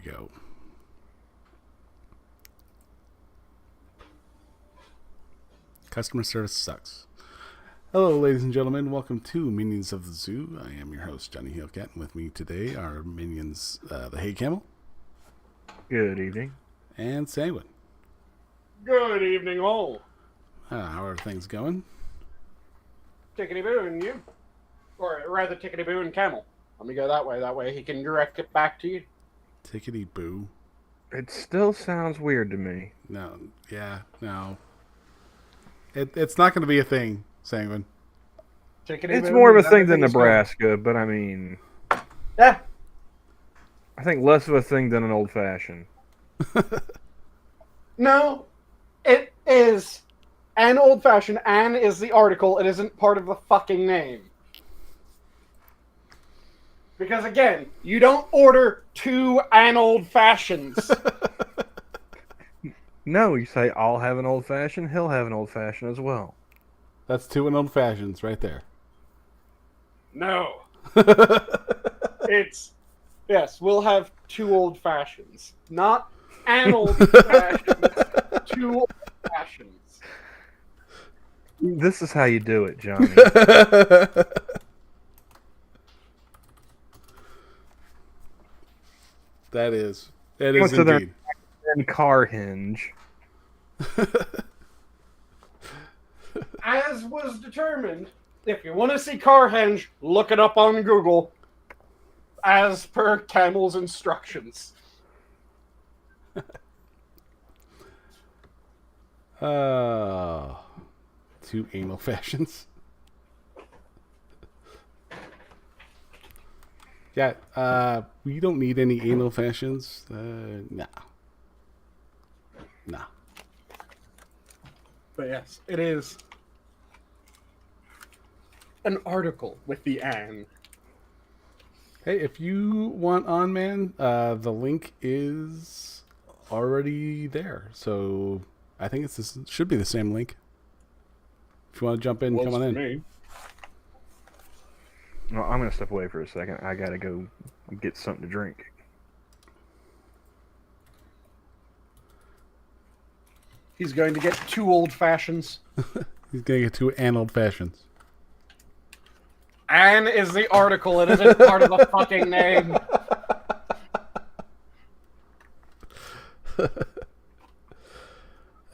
go. Customer service sucks. Hello, ladies and gentlemen. Welcome to Minions of the Zoo. I am your host, Johnny Hellcat, and with me today are minions, the Hey Camel. Good evening. And Sanguine. Good evening, all. How are things going? Tickety boo and you. Or rather, tickety boo and Camel. Let me go that way. That way he can direct it back to you. Tickety boo. It still sounds weird to me. No. Yeah, no. It's not going to be a thing, Sanguine. It's more of a thing than Nebraska, but I mean... Yeah. I think less of a thing than an old-fashioned. No, it is an old-fashioned. An is the article. It isn't part of the fucking name. Because again, you don't order two an old-fashions. No, you say, I'll have an old-fashioned, he'll have an old-fashioned as well. That's two and old fashions right there. No. It's... Yes, we'll have two old-fashions. Not an old-fashioned. Two old-fashions. This is how you do it, Johnny. That is indeed. And car hinge. As was determined, if you want to see Carhenge, look it up on Google. As per Camel's instructions. Two anal fashions. Yeah, we don't need any anal fashions. Nah. Nah. But yes, it is an article with the an. Hey, if you want on, man, the link is already there. So I think should be the same link. If you want to jump in, come on in. Me. Well, I'm going to step away for a second. I got to go get something to drink. He's going to get two old fashions. He's going to get two an old fashions. An is the article. It isn't part of the fucking name.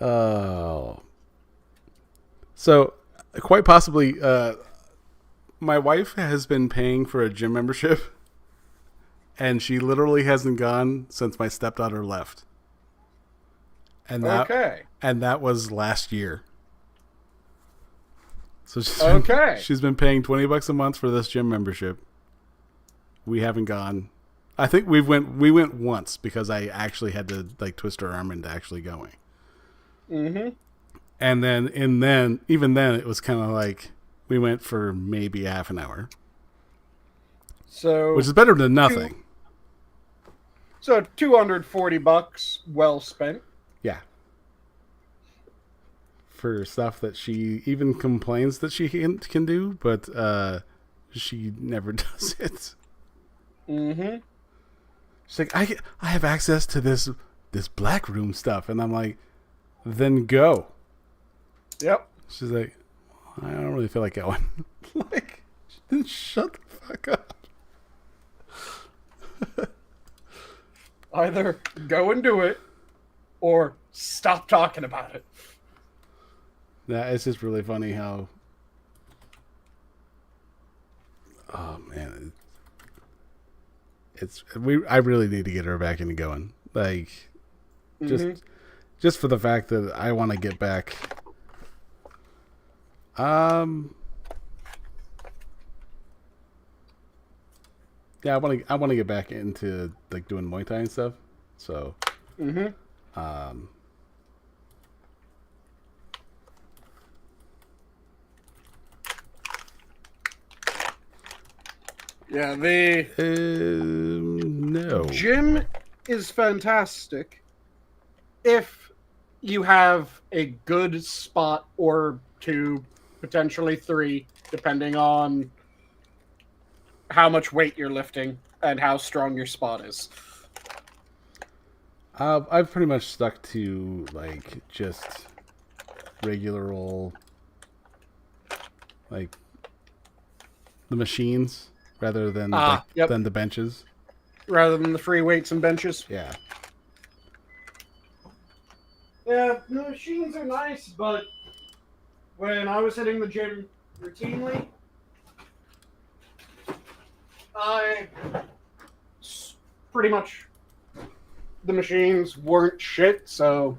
Oh. So, quite possibly, my wife has been paying for a gym membership, and she literally hasn't gone since my stepdaughter left. And that was last year. So she's been paying $20 a month for this gym membership. We haven't gone. I think we went once because I actually had to twist her arm into actually going. Mm-hmm. And then even then it was kind of like we went for maybe half an hour. So which is better than nothing. So $240 well spent. Yeah. For stuff that she even complains that she can do, but she never does it. Mm-hmm. She's like, I have access to this black room stuff, and I'm like, then go. Yep. She's like, I don't really feel like going. Like, then shut the fuck up. Either go and do it, or stop talking about it. Yeah, it's just really funny how. Oh man, I really need to get her back into going. Like, just for the fact that I want to get back. Yeah, I want to get back into doing Muay Thai and stuff. So. Yeah, the no. Gym is fantastic if you have a good spot or two, potentially three, depending on how much weight you're lifting and how strong your spot is. I've pretty much stuck to like just regular old like the machines rather than than the benches. Rather than the free weights and benches. Yeah. Yeah, the machines are nice, but when I was hitting the gym routinely, I pretty much the machines weren't shit, so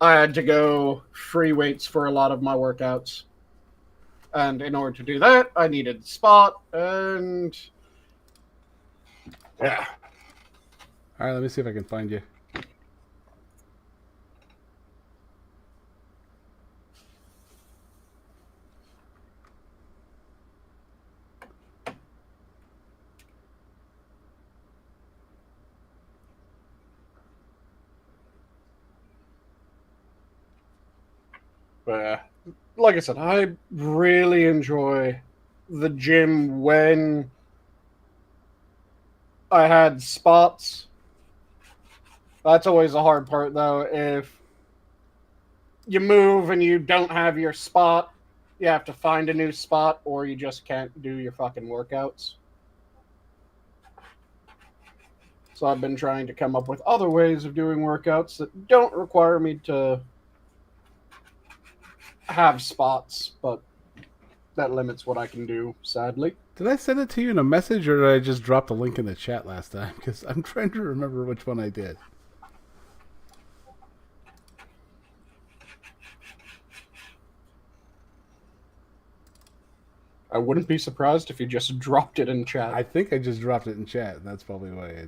I had to go free weights for a lot of my workouts. And in order to do that, I needed spot, and yeah. All right, let me see if I can find you. But like I said, I really enjoy the gym when I had spots. That's always the hard part, though. If you move and you don't have your spot, you have to find a new spot, or you just can't do your fucking workouts. So I've been trying to come up with other ways of doing workouts that don't require me to have spots, but that limits what I can do, sadly. Did I send it to you in a message, or did I just drop the link in the chat last time? Because I'm trying to remember which one I did. I wouldn't be surprised if you just dropped it in chat. I think I just dropped it in chat, and that's probably why I...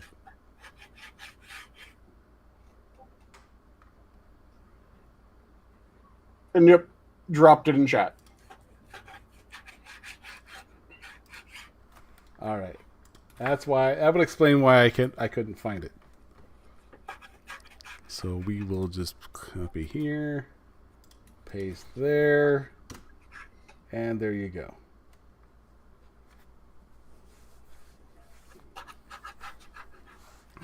And yep, dropped it in chat. All right. That's why... That would explain why I couldn't find it. So we will just copy here, paste there, and there you go.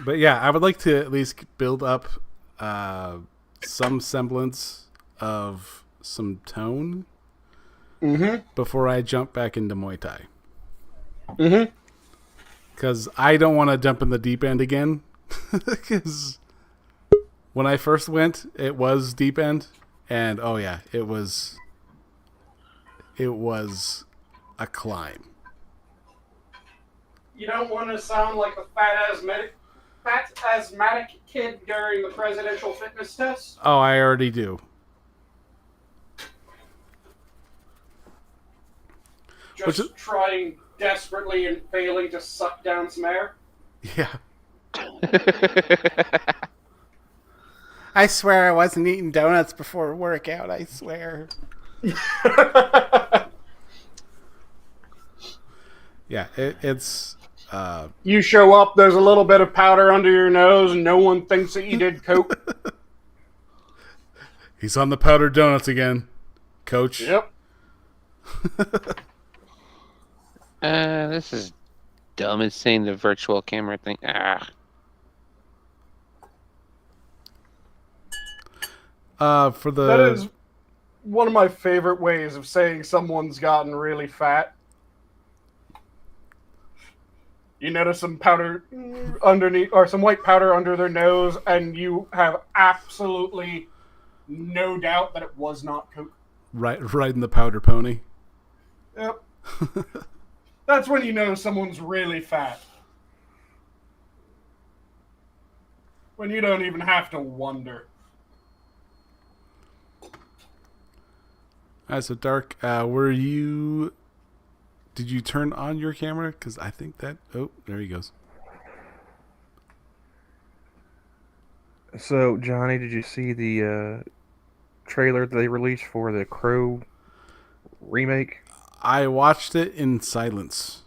But yeah, I would like to at least build up some semblance of some tone before I jump back into Muay Thai. Because I don't want to jump in the deep end again. Because when I first went, it was deep end, and oh yeah, it was a climb. You don't want to sound like a fat asthmatic kid during the presidential fitness test? Oh, I already do. Just trying desperately and failing to suck down some air? Yeah. I swear I wasn't eating donuts before a workout, I swear. Yeah, it's... You show up, there's a little bit of powder under your nose, and no one thinks that you did coke. He's on the powdered donuts again, coach. Yep. This is dumb as saying the virtual camera thing. For the... That is one of my favorite ways of saying someone's gotten really fat. You notice some powder underneath, or some white powder under their nose, and you have absolutely no doubt that it was not coke. Riding the powder pony. Yep. That's when you know someone's really fat. When you don't even have to wonder. Alright, so Dark, did you turn on your camera? Because I think that... Oh, there he goes. So, Johnny, did you see the trailer that they released for the Crow remake? I watched it in silence.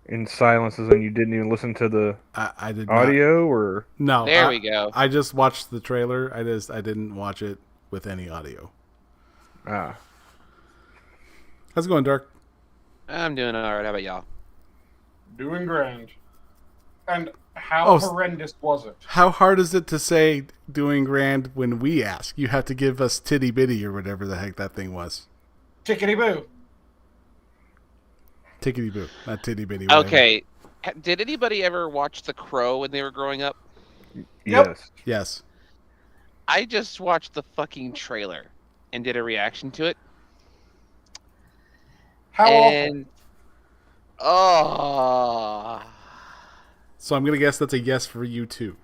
In silence, as in you didn't even listen to the I did audio, or... No. There we go. I just watched the trailer. I didn't watch it with any audio. Ah. How's it going, Dark? I'm doing all right. How about y'all? Doing grand. And how horrendous was it? How hard is it to say doing grand when we ask? You have to give us titty bitty or whatever the heck that thing was. Tickety boo. Tickety boo, not titty bitty. Whatever. Okay. Did anybody ever watch The Crow when they were growing up? Yes. Yes. I just watched the fucking trailer and did a reaction to it. How and oh, So I'm gonna guess that's a yes for you too.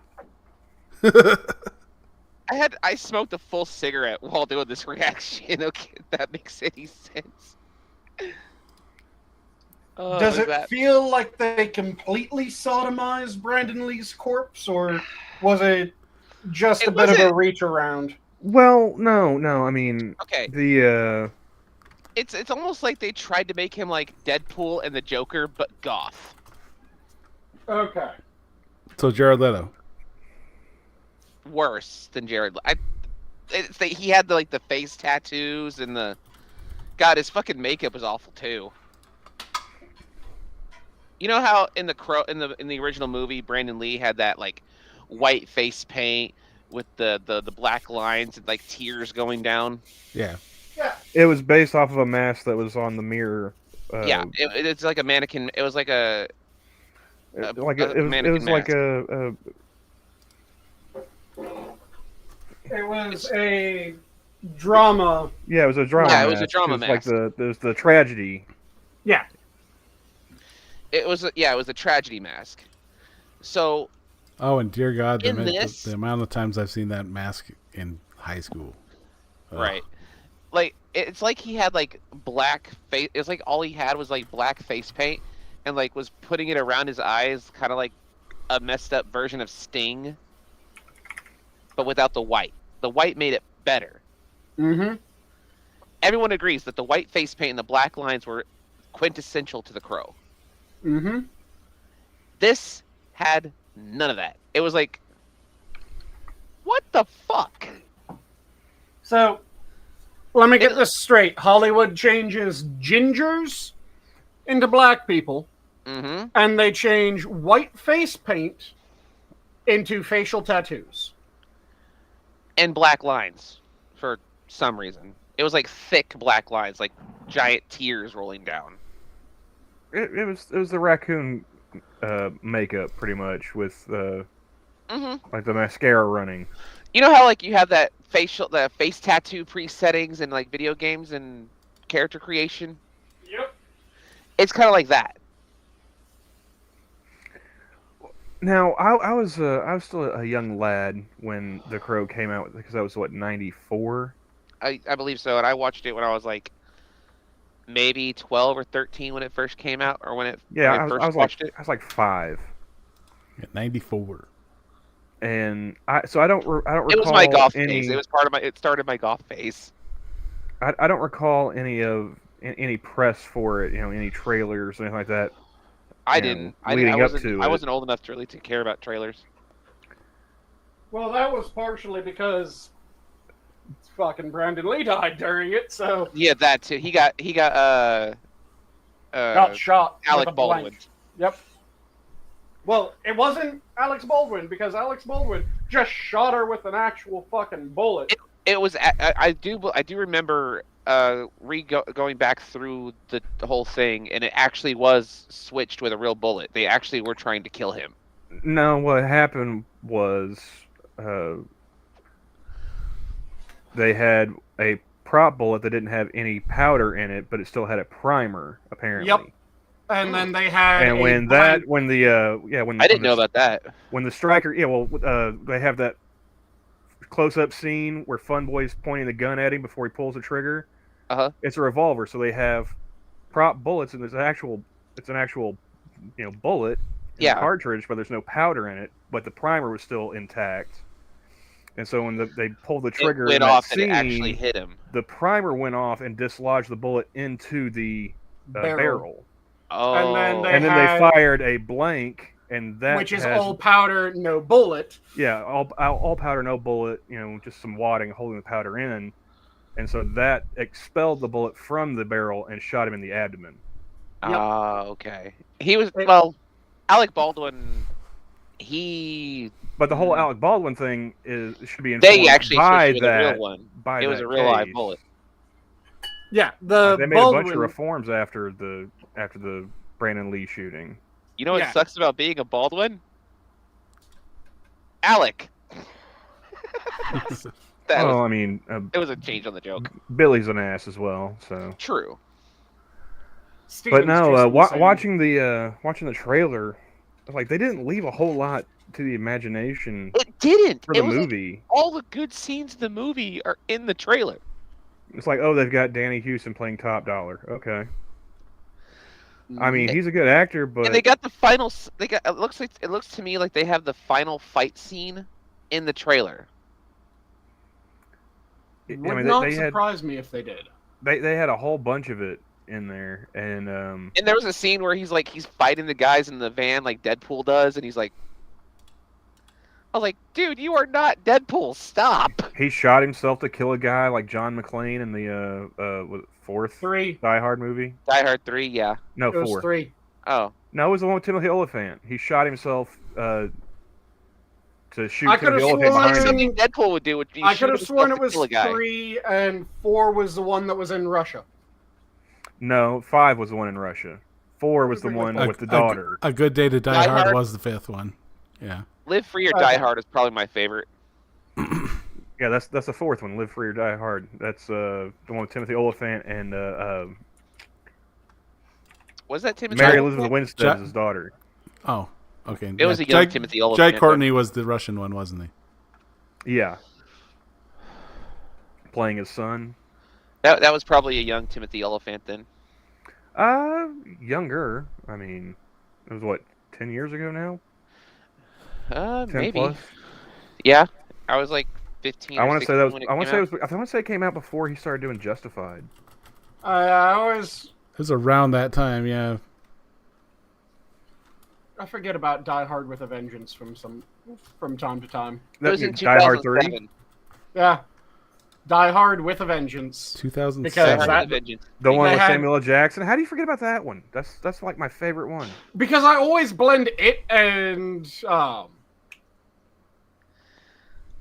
I smoked a full cigarette while doing this reaction. Okay, if that makes any sense. Oh, Does it that... feel like they completely sodomized Brandon Lee's corpse, or was it just a bit of a reach around? Well, no. I mean, okay. It's almost like they tried to make him like Deadpool and the Joker, but goth. Okay. So Jared Leto. Worse than Jared. He had the face tattoos and the. God, his fucking makeup was awful too. You know how in the original movie, Brandon Lee had that like white face paint with the black lines and like tears going down. Yeah. Yeah. It was based off of a mask that was on the mirror. Yeah, it's like a mannequin. It was like a it was like a. It was a drama. Yeah, it was a drama. Yeah, mask. it was a drama mask. Like there's the tragedy. Yeah. It was a tragedy mask. So. Oh, and dear God, the amount of times I've seen that mask in high school. Ugh. Right. Like it's like he had like black face. It's like all he had was like black face paint, and like was putting it around his eyes, kind of like a messed up version of Sting, but without the white. The white made it better. Mm-hmm. Everyone agrees that the white face paint and the black lines were quintessential to the Crow. Mm-hmm. This had none of that. It was like, what the fuck? So, let me get this straight. Hollywood changes gingers into black people, and they change white face paint into facial tattoos. And black lines, for some reason. It was like thick black lines, like giant tears rolling down. It was the raccoon makeup, pretty much, with like the mascara running. You know how like you have the face tattoo presettings in like video games and character creation? Yep. It's kind of like that. Now, I was still a young lad when The Crow came out, because that was, what, 94? I believe so, and I watched it when I was like maybe 12 or 13 when it first came out, or when I first watched it. I was like 5. Yeah, 94. And I don't recall. It was my goth phase. It was it started my goth phase. I don't recall any press for it, any trailers or anything like that. I didn't. I wasn't old enough to really care about trailers. Well, that was partially because fucking Brandon Lee died during it, so yeah, that too. He got shot. Alec Baldwin. Blank. Yep. Well, it wasn't Alex Baldwin, because Alex Baldwin just shot her with an actual fucking bullet. It was. I do remember going back through the whole thing, and it actually was switched with a real bullet. They actually were trying to kill him. No, what happened was they had a prop bullet that didn't have any powder in it, but it still had a primer, apparently. Yep. And then they had. And when I didn't know about that. When the striker, they have that close-up scene where Funboy's pointing the gun at him before he pulls the trigger. It's a revolver, so they have prop bullets, and it's an actual bullet in the cartridge, but there's no powder in it. But the primer was still intact, and so when they pulled the trigger, it went off and it actually hit him. The primer went off and dislodged the bullet into the barrel. Oh, and then they fired a blank, and that which is all powder, no bullet. Yeah, all powder, no bullet. Just some wadding holding the powder in, and so that expelled the bullet from the barrel and shot him in the abdomen. Okay. He was Alec Baldwin. But the whole Alec Baldwin thing should be informed they actually by switched that. The real one. It was a real live bullet. Yeah, they made a bunch of reforms after the Brandon Lee shooting. You know what sucks about being a Baldwin? Alec. I mean, it was a change on the joke. Billy's an ass as well, so true. But no, watching the trailer, like they didn't leave a whole lot to the imagination. It didn't for the movie. Like, all the good scenes of the movie are in the trailer. It's like, they've got Danny Houston playing Top Dollar. Okay. I mean, he's a good actor, but and they got the final. It looks to me like they have the final fight scene in the trailer. Would not surprise me if they did. They had a whole bunch of it in there, and there was a scene where he's fighting the guys in the van like Deadpool does, and he's like, I was like, dude, you are not Deadpool. Stop. He shot himself to kill a guy like John McClane in the fourth Die Hard movie. Die Hard 3, yeah. No, it was 4. 3. Oh. No, it was the one with Timothy Olyphant. He shot himself to shoot I Timothy Olyphant behind him. Something Deadpool would do. I could have sworn it was 3 and 4 was the one that was in Russia. No, 5 was the one in Russia. 4 was the one with the daughter. A Good Day to Die Hard was the 5th one. Yeah. Live Free or Die Hard is probably my favorite. Yeah, that's the 4th one. Live Free or Die Hard. That's the one with Timothy Olyphant and was that Timothy? Mary Elizabeth Winstead is his daughter. Oh, okay. It was a young Timothy Olyphant. Jai Courtney was the Russian one, wasn't he? Yeah. Playing his son. That was probably a young Timothy Olyphant then. Younger. I mean, it was what, 10 years ago now? 10 maybe. Plus? Yeah, I was like 15. I want to say that was. I want to say it came out before he started doing Justified. It was around that time, yeah. I forget about Die Hard with a Vengeance from time to time. It was in 2007. Die Hard 3? Yeah. Die Hard with a Vengeance. 2007. Because the one with Samuel L. Jackson. How do you forget about that one? That's like my favorite one. Because I always blend it and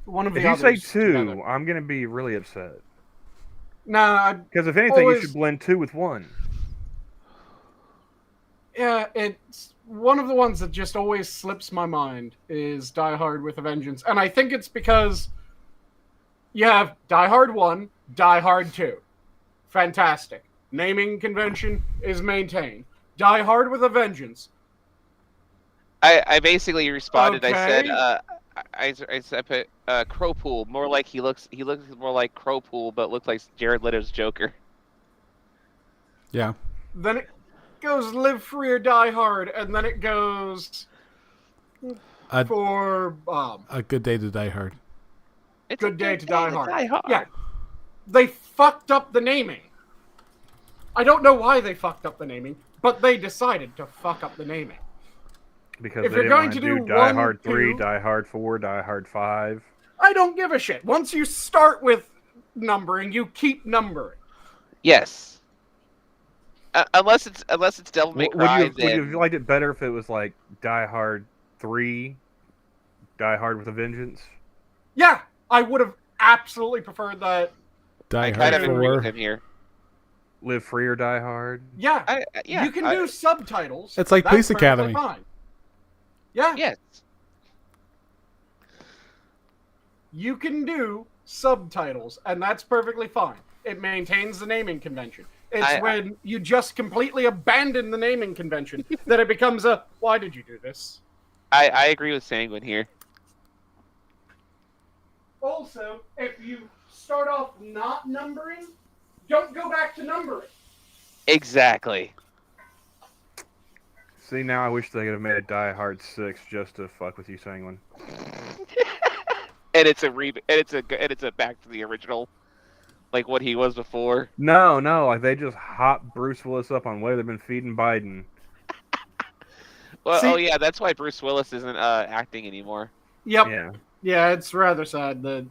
one of the others. If you say 2, together. I'm gonna be really upset. Nah, because if anything, you should blend 2 with 1. Yeah, it's one of the ones that just always slips my mind is Die Hard with a Vengeance, and I think it's because you have Die Hard 1, Die Hard 2. Fantastic. Naming convention is maintained. Die Hard with a Vengeance. I basically responded. Okay. I said I put Crowpool, more like he looks more like Crowpool, but looks like Jared Leto's Joker. Yeah. Then it goes Live Free or Die Hard, and then it goes for A Good Day to Die Hard. It's Good Day to Die Hard. Die Hard. Yeah, they fucked up the naming. I don't know why they fucked up the naming, but they decided to fuck up the naming. Because if they you're didn't going want to to do Die 1, Hard 3, 2, Die Hard 4, Die Hard 5. I don't give a shit. Once you start with numbering, you keep numbering. Yes. Unless it's Devil May Cry. Would you have liked it better if it was like Die Hard 3, Die Hard with a Vengeance? Yeah, I would have absolutely preferred that. Die Hard kind of agree 4. with him here. Live Free or Die Hard? Yeah, you can do subtitles. It's like That's Police Academy. fine. Yeah. Yes. You can do subtitles, and that's perfectly fine. It maintains the naming convention. It's when you just completely abandon the naming convention that it becomes a, why did you do this? I agree with Sanguine here. Also, if you start off not numbering, don't go back to numbering. Exactly. See, now I wish they could have made a Die Hard 6 just to fuck with you, Sanguine. And it's a back to the original, like what he was before. No, like they just hop Bruce Willis up on what they've been feeding Biden. Well, yeah, that's why Bruce Willis isn't acting anymore. Yep. Yeah, it's rather sad that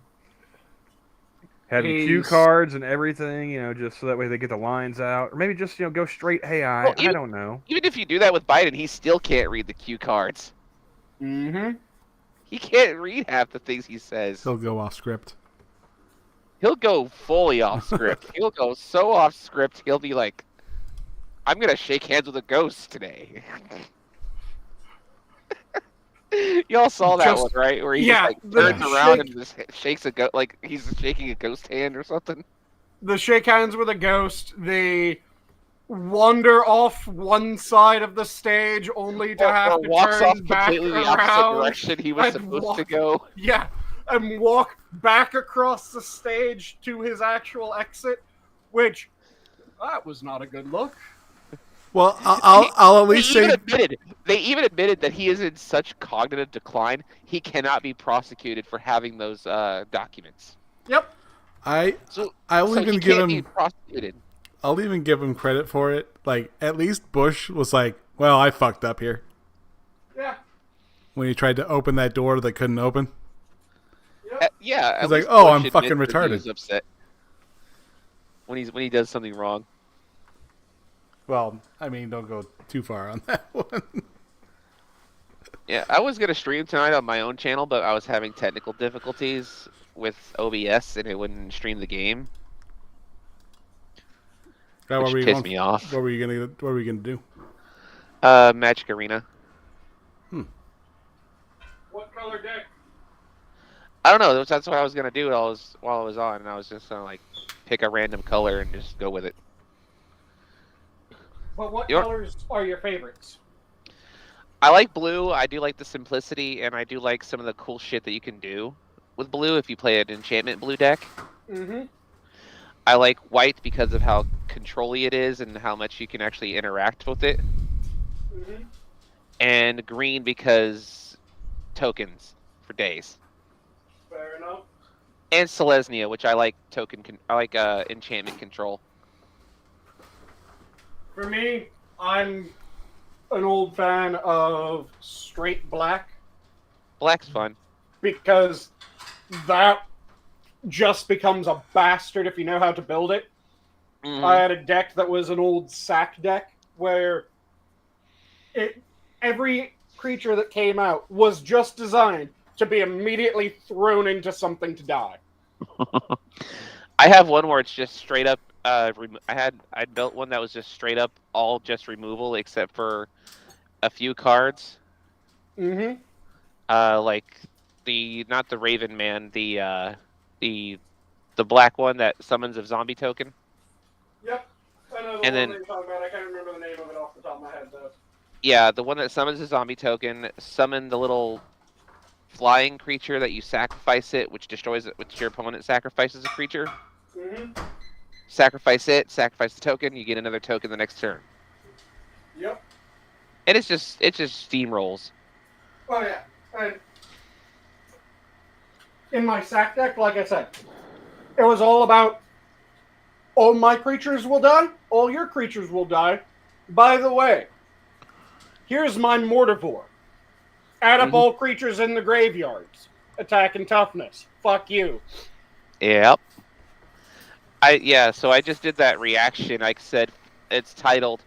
Having cue cards and everything, just so that way they get the lines out. Or maybe just, go straight, hey, I don't know. Even if you do that with Biden, he still can't read the cue cards. Mm-hmm. He can't read half the things he says. He'll go off script. He'll go fully off script. He'll go so off script, he'll be like, I'm going to shake hands with a ghost today. Y'all saw that one, right? Where he just turns around and just shakes a ghost, like he's shaking a ghost hand or something. The shake hands with a ghost, they wander off one side of the stage only to have to turn back around. The opposite direction he was supposed to go. Yeah, and walk back across the stage to his actual exit, which, that was not a good look. Well, I'll at least say they even admitted that he is in such cognitive decline he cannot be prosecuted for having those documents. Yep. I'll even give him credit for it. Like, at least Bush was like, "Well, I fucked up here." Yeah. When he tried to open that door that couldn't open. Yep. Yeah. He's like, "Oh, I'm fucking retarded." He was upset when he does something wrong. Well, I mean, don't go too far on that one. Yeah, I was going to stream tonight on my own channel, but I was having technical difficulties with OBS, and it wouldn't stream the game. Which pissed me off. What were you gonna do? Magic Arena. What color deck? I don't know. That's what I was going to do while I was on, and I was just going to, like, pick a random color and just go with it. But what colors are your favorites? I like blue. I do like the simplicity, and I do like some of the cool shit that you can do with blue if you play an enchantment blue deck. Mm-hmm. I like white because of how control-y it is and how much you can actually interact with it. Mm-hmm. And green because tokens for days. Fair enough. And Selesnya, which I like enchantment control. For me, I'm an old fan of straight black. Black's fun. Because that just becomes a bastard if you know how to build it. Mm-hmm. I had a deck that was an old sack deck where every creature that came out was just designed to be immediately thrown into something to die. I have one where it's just straight up. I built one that was just straight up all just removal except for a few cards. Mm-hmm. Like not the Raven Man, the black one that summons a zombie token. Yep. I know the one that you're talking about. I can't remember the name of it off the top of my head though. Yeah, the one that summons a zombie token, summon the little flying creature that you sacrifice it, which destroys it, which your opponent sacrifices a creature. Mm-hmm. Sacrifice it, sacrifice the token, you get another token the next turn. Yep. And it just steamrolls. Oh yeah. And in my sack deck, like I said, it was all about all my creatures will die, all your creatures will die. By the way, here's my Mortivore. Add up all creatures in the graveyards. Attack and toughness. Fuck you. Yep. So I just did that reaction. I said it's titled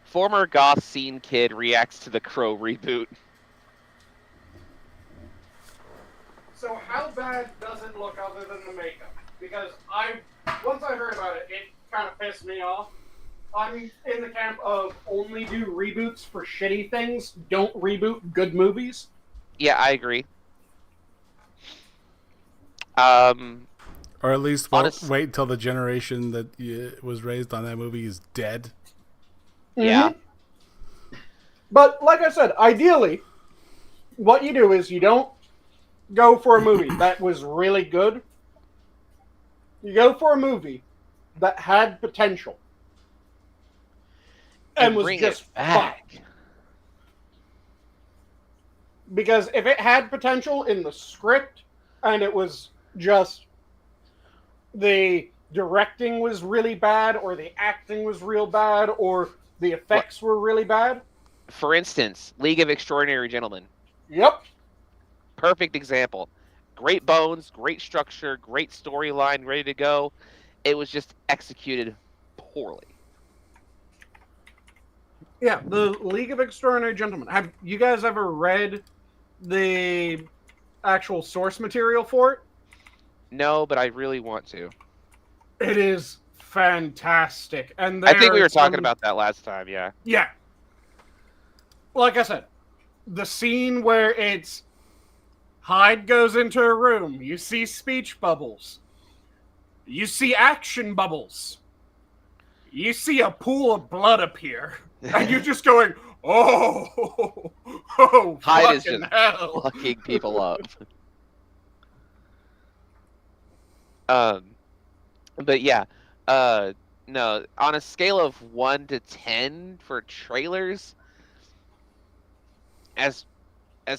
"Former Goth Scene Kid Reacts to the Crow Reboot." So how bad does it look other than the makeup? Because once I heard about it, it kind of pissed me off. I'm in the camp of only do reboots for shitty things. Don't reboot good movies. Yeah, I agree. Or at least wait until the generation that was raised on that movie is dead. Yeah. Mm-hmm. But like I said, ideally, what you do is you don't go for a movie that was really good. You go for a movie that had potential. And was just back. Because if it had potential in the script and it was just the directing was really bad or the acting was real bad or the effects were really bad. For instance, League of Extraordinary Gentlemen. Yep. Perfect example. great bones, great structure, great storyline, ready to go. It was just executed poorly. Yeah, the League of Extraordinary Gentlemen. Have you guys ever read the actual source material for it? No, but I really want to. It is fantastic. And I think we were talking about that last time, yeah. Yeah. Like I said, the scene where it's Hyde goes into a room, you see speech bubbles, you see action bubbles, you see a pool of blood appear, and you're just going, oh, Hyde is just hell. fucking people up. But yeah, no, on a scale of 1 to 10 for trailers, as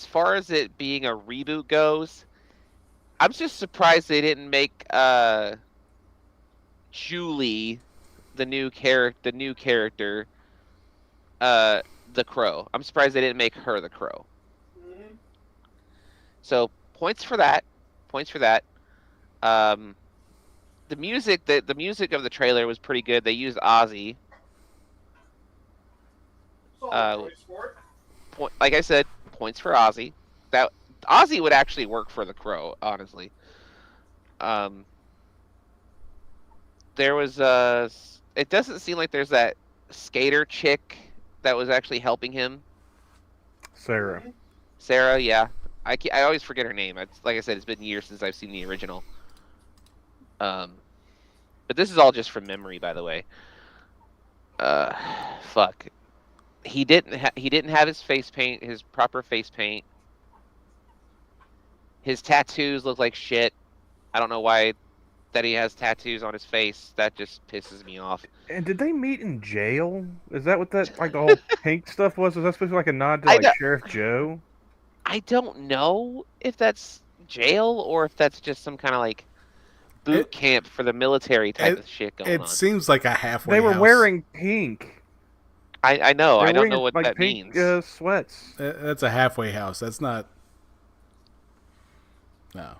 far as it being a reboot goes, I'm just surprised they didn't make Julie, the new character, the Crow. I'm surprised they didn't make her the Crow. Mm-hmm. So points for that. The music of the trailer was pretty good. They used Ozzy. Like I said, points for Ozzy. That Ozzy would actually work for the Crow, honestly. There was it doesn't seem like there's that skater chick that was actually helping him. Sarah, yeah. I always forget her name. Like I said, it's been years since I've seen the original. But this is all just from memory, by the way. Fuck. He didn't have his face paint, his proper face paint. His tattoos look like shit. I don't know why that he has tattoos on his face. That just pisses me off. And did they meet in jail? Is that what that, like, the whole pink stuff was? Was that supposed to be like a nod to, like, Sheriff Joe? I don't know if that's jail or if that's just some kind of, like, boot camp for the military type of shit going on. It seems like a halfway house. They were house. wearing pink. I know. I don't know what that pink, means. Sweats. That's a halfway house. That's not... No.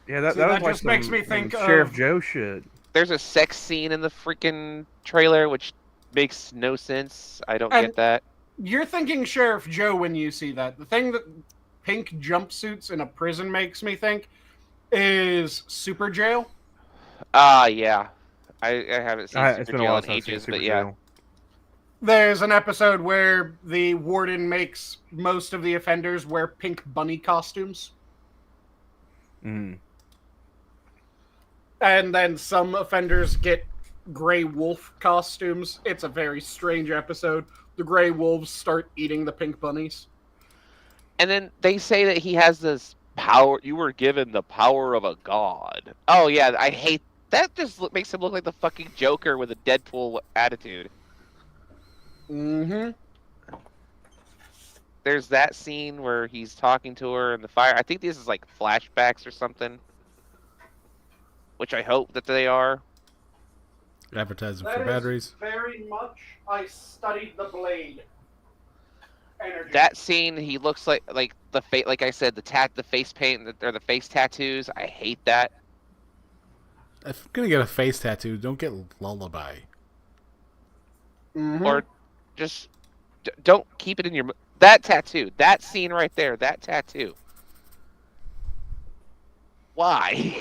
Yeah, that was just like makes me think Sheriff Joe shit. There's a sex scene in the freaking trailer, which makes no sense. I don't get that. You're thinking Sheriff Joe when you see that. The thing that pink jumpsuits in a prison makes me think is Super Jail. Yeah. I haven't seen Super Jail in ages, but yeah. Jail. There's an episode where the warden makes most of the offenders wear pink bunny costumes. Mm. And then some offenders get gray wolf costumes. It's a very strange episode. The gray wolves start eating the pink bunnies. And then they say that he has this power. You were given the power of a god. Oh, yeah, I hate that. Just makes him look like the fucking Joker with a Deadpool attitude. Mm-hmm. There's that scene where he's talking to her in the fire. I think this is like flashbacks or something. Which I hope that they are. Advertising for batteries. Very much I studied the blade. Energy. That scene, he looks like the face. Like I said, the face paint or the face tattoos. I hate that. If I'm gonna get a face tattoo, don't get Lullaby. Mm-hmm. Or just don't keep it in your. That tattoo, that scene right there, that tattoo. Why?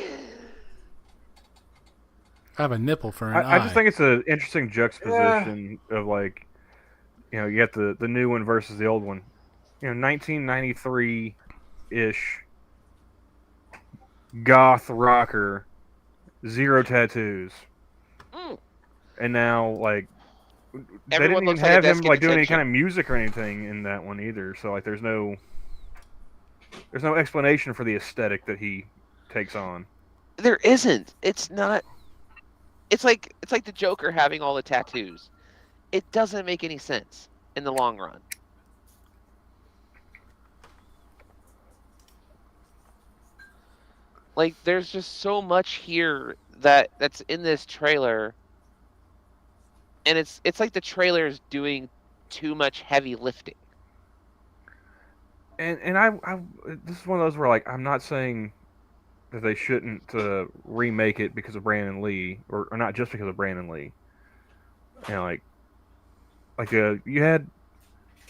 I have a nipple for an eye. I just think it's an interesting juxtaposition of, like, you know, you get the new one versus the old one. You know, 1993-ish goth rocker, 0 tattoos. Mm. And now, like, they Everyone didn't even have him, like, doing any kind of music or anything in that one either. So, like, there's no explanation for the aesthetic that he takes on. There isn't. It's not. It's like the Joker having all the tattoos. It doesn't make any sense in the long run. Like, there's just so much here that's in this trailer, and it's like the trailer is doing too much heavy lifting. And I this is one of those where like I'm not saying that they shouldn't remake it because of Brandon Lee or not just because of Brandon Lee. You know, like you had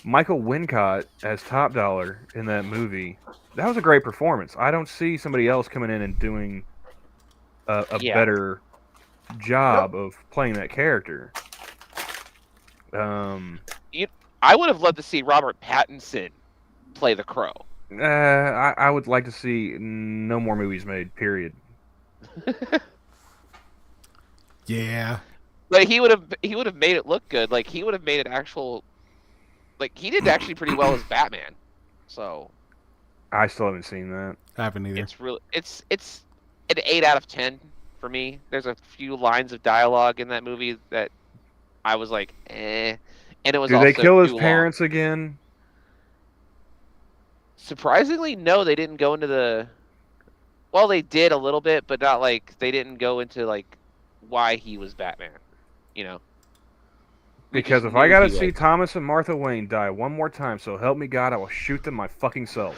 Michael Wincott as Top Dollar in that movie. That was a great performance. I don't see somebody else coming in and doing a better job of playing that character. I would have loved to see Robert Pattinson play the Crow. I would like to see no more movies made. Period. Yeah. Like he would have made it look good. Like he would have made it actual. Like he did actually pretty well as Batman. So. I still haven't seen that. I haven't either. It's an 8 out of 10 for me. There's a few lines of dialogue in that movie that I was like, eh. And it was. Do also they kill his too parents long. again? Surprisingly, no. They didn't go into the. Well, they did a little bit, but not like they didn't go into like why he was Batman. You know. Because if I gotta see Thomas and Martha Wayne die one more time, so help me God, I will shoot them my fucking self.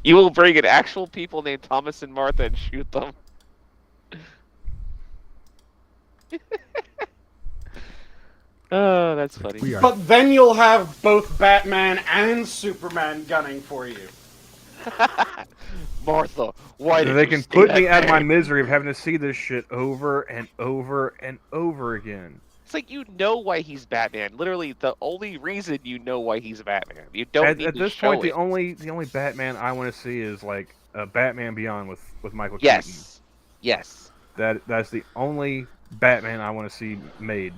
You will bring in actual people named Thomas and Martha and shoot them. Oh, that's funny. But then you'll have both Batman and Superman gunning for you. Martha, why did they you can stay put me that out of my day? misery of having to see this shit over and over and over again. It's like you know why he's Batman. Literally, the only reason you know why he's Batman. You don't need at to this show point. it. The only Batman I want to see is like a Batman Beyond with Michael Yes. Keaton. Yes. That's the only Batman I want to see made.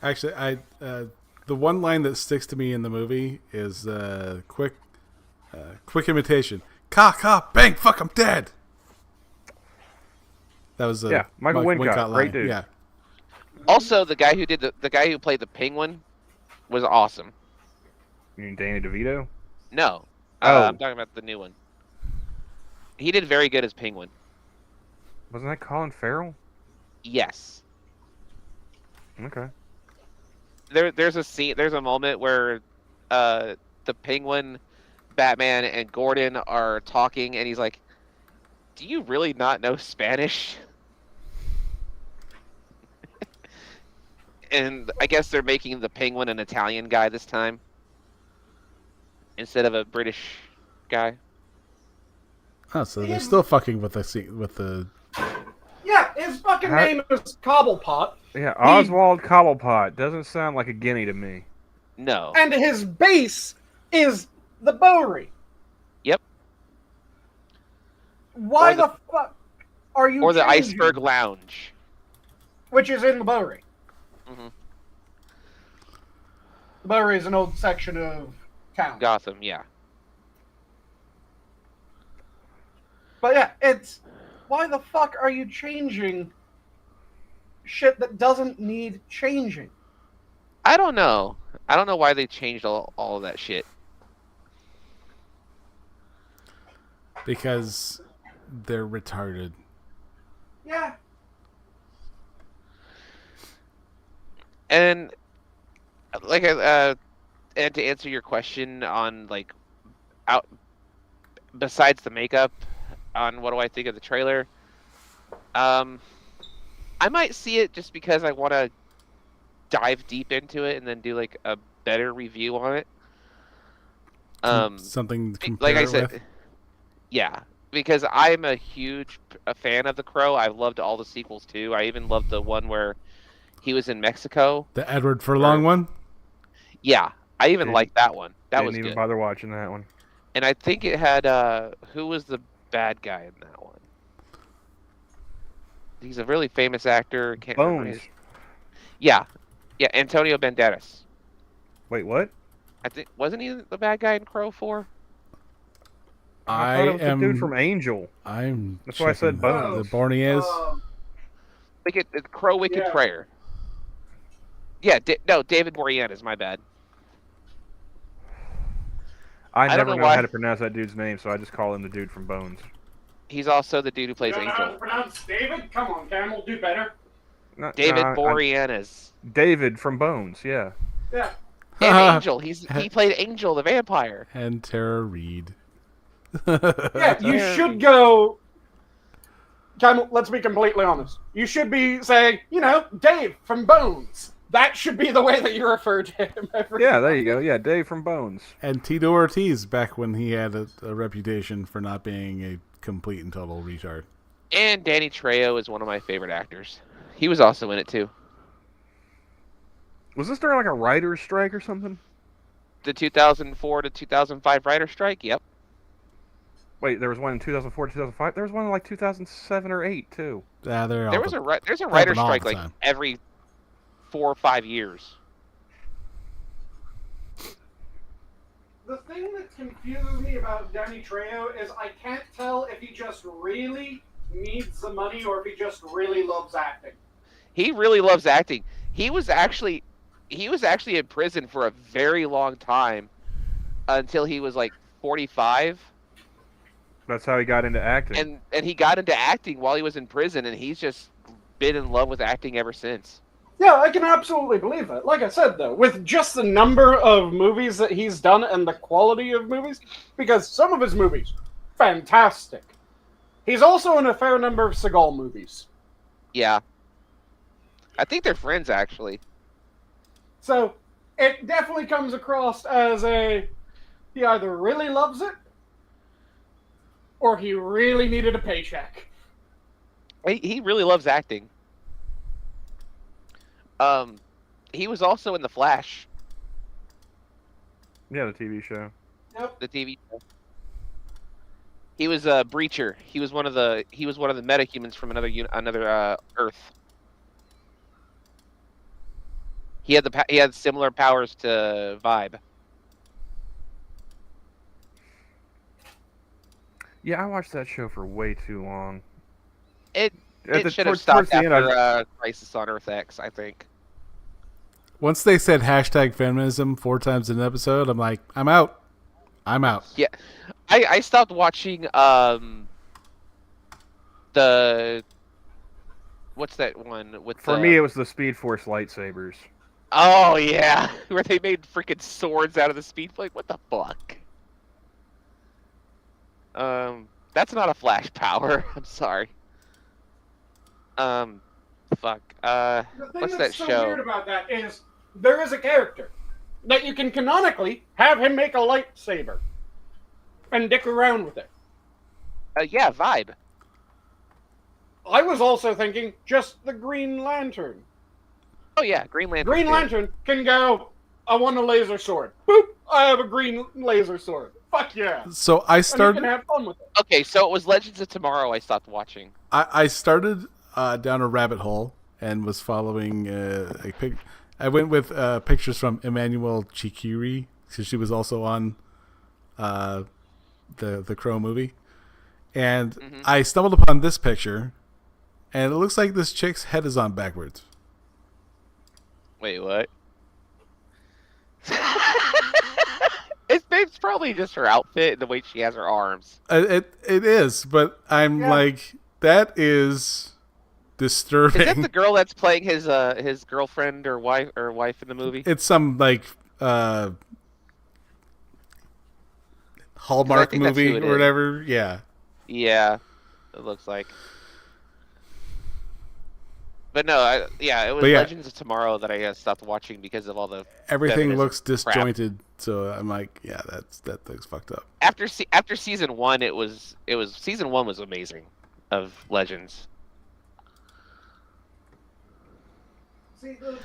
Actually, the one line that sticks to me in the movie is quick imitation. Ka, bang, fuck, I'm dead. That was Michael Wincott, line. great dude. Yeah. Also, the guy who did the guy who played the Penguin was awesome. You mean Danny DeVito? No, Oh. I'm talking about the new one. He did very good as Penguin. Wasn't that Colin Farrell? Yes. Okay. There's a scene. There's a moment where the Penguin, Batman, and Gordon are talking, and he's like, "Do you really not know Spanish?" And I guess they're making the Penguin an Italian guy this time instead of a British guy. Oh, so they're still fucking with the. Yeah, his fucking name is Cobblepot. Yeah, Oswald Cobblepot doesn't sound like a guinea to me. No. And his base is the Bowery. Yep. Why the fuck are you? Or the changing? Iceberg Lounge, which is in the Bowery. Mm-hmm. The Bowery is an old section of town. Gotham. Yeah. But yeah, it's why the fuck are you changing shit that doesn't need changing? I don't know. I don't know why they changed all of that shit. Because they're retarded. Yeah. And like and to answer your question on like besides the makeup on what do I think of the trailer, I might see it just because I want to dive deep into it and then do like a better review on it. Something to compare like I said, with. Yeah, because I'm a huge fan of The Crow. I've loved all the sequels too. I even loved the one where he was in Mexico. The Edward Furlong one? Yeah, I even liked that one. That was Didn't even good. bother watching that one. And I think it had who was the bad guy in that one? He's a really famous actor. Can't remember Bones. his... Yeah, Antonio Banderas. Wait, what? I think wasn't he the bad guy in Crow 4? I thought it was the dude from Angel. That's why I said Bones. The Borneas. Wicked Crow Wicked Prayer. Yeah, no, David Boreanaz, my bad. I never know how to pronounce that dude's name, so I just call him the dude from Bones. He's also the dude who plays You don't know how Angel. to pronounce David? Come on, Camel, do better. David Boreanaz. David from Bones, yeah. Yeah. And Angel. He played Angel the vampire. And Tara Reid. Yeah, you should go. Camel, let's be completely honest. You should be saying, Dave from Bones. That should be the way that you refer to him. Yeah, there you go. Yeah, Dave from Bones. And Tito Ortiz, back when he had a reputation for not being a complete and total retard. And Danny Trejo is one of my favorite actors. He was also in it, too. Was this during like a writer's strike or something? The 2004 to 2005 writer's strike? Yep. Wait, there was one in 2004 to 2005? There was one in like 2007 or 8, too. Yeah, there's a writer's strike like every 4 or 5 years. The thing that confuses me about Danny Trejo is I can't tell if he just really needs the money or if he just really loves acting. He really loves acting. He was actually in prison for a very long time until he was like 45. That's how he got into acting. And he got into acting while he was in prison, and he's just been in love with acting ever since. Yeah, I can absolutely believe that. Like I said, though, with just the number of movies that he's done and the quality of movies, because some of his movies, fantastic. He's also in a fair number of Seagal movies. Yeah. I think they're friends, actually. So, it definitely comes across as he either really loves it, or he really needed a paycheck. He really loves acting. He was also in The Flash. Yeah, the TV show. Yep. The TV show. He was a Breacher. He was one of the metahumans from another Earth. He had similar powers to Vibe. Yeah, I watched that show for way too long. It should have stopped after Crisis on Earth X, I think. Once they said #feminism 4 times in an episode, I'm like, I'm out. Yeah, I stopped watching the what's that one with For me, it was the Speed Force lightsabers. Oh yeah, where they made freaking swords out of the Speed Force. What the fuck? That's not a Flash power. I'm sorry. Fuck. The thing What's that's that so show? weird about that is there is a character that you can canonically have him make a lightsaber and dick around with it. Yeah, Vibe. I was also thinking just the Green Lantern. Oh yeah, Green Lantern. Green Lantern can go, I want a laser sword. Boop! I have a green laser sword. Fuck yeah. So I started. And you can have fun with it. Okay, so it was Legends of Tomorrow I stopped watching. I started down a rabbit hole and was following I went with pictures from Emmanuel Chikiri, because she was also on the Crow movie. And I stumbled upon this picture, and it looks like this chick's head is on backwards. Wait, what? It's probably just her outfit and the way she has her arms. It is, but I'm like, that is disturbing. Is that the girl that's playing his girlfriend or wife in the movie? It's some like Hallmark movie or whatever. Yeah. Yeah, it looks like. But no, it was Legends of Tomorrow that I stopped watching because of all the everything looks disjointed. Crap. So I'm like, yeah, that looks fucked up. After season 1, it was season 1 was amazing of Legends. See, the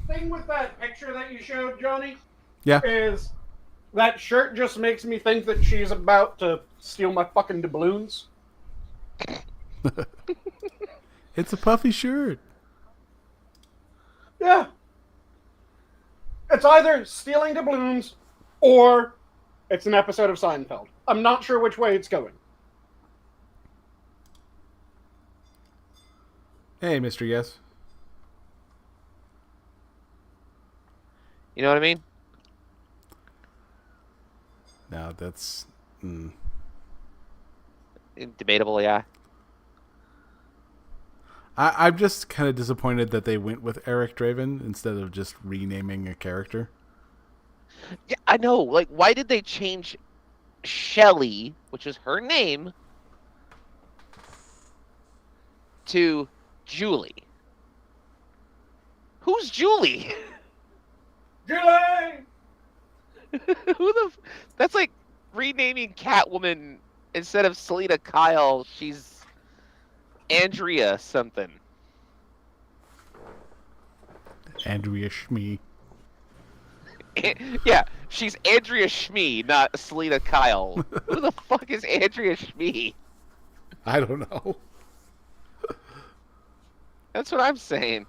thing with that picture that you showed, Johnny, is that shirt just makes me think that she's about to steal my fucking doubloons. It's a puffy shirt. Yeah. It's either stealing doubloons or it's an episode of Seinfeld. I'm not sure which way it's going. Hey, Mr. Yes. You know what I mean? No, that's debatable, yeah. I'm just kind of disappointed that they went with Eric Draven instead of just renaming a character. Yeah, I know. Like, why did they change Shelly, which is her name, to Julie? Who's Julie? Julie! That's like renaming Catwoman instead of Selena Kyle. She's Andrea something. Andrea Schmee. Yeah, she's Andrea Schmee, not Selena Kyle. Who the fuck is Andrea Schmee? I don't know. That's what I'm saying.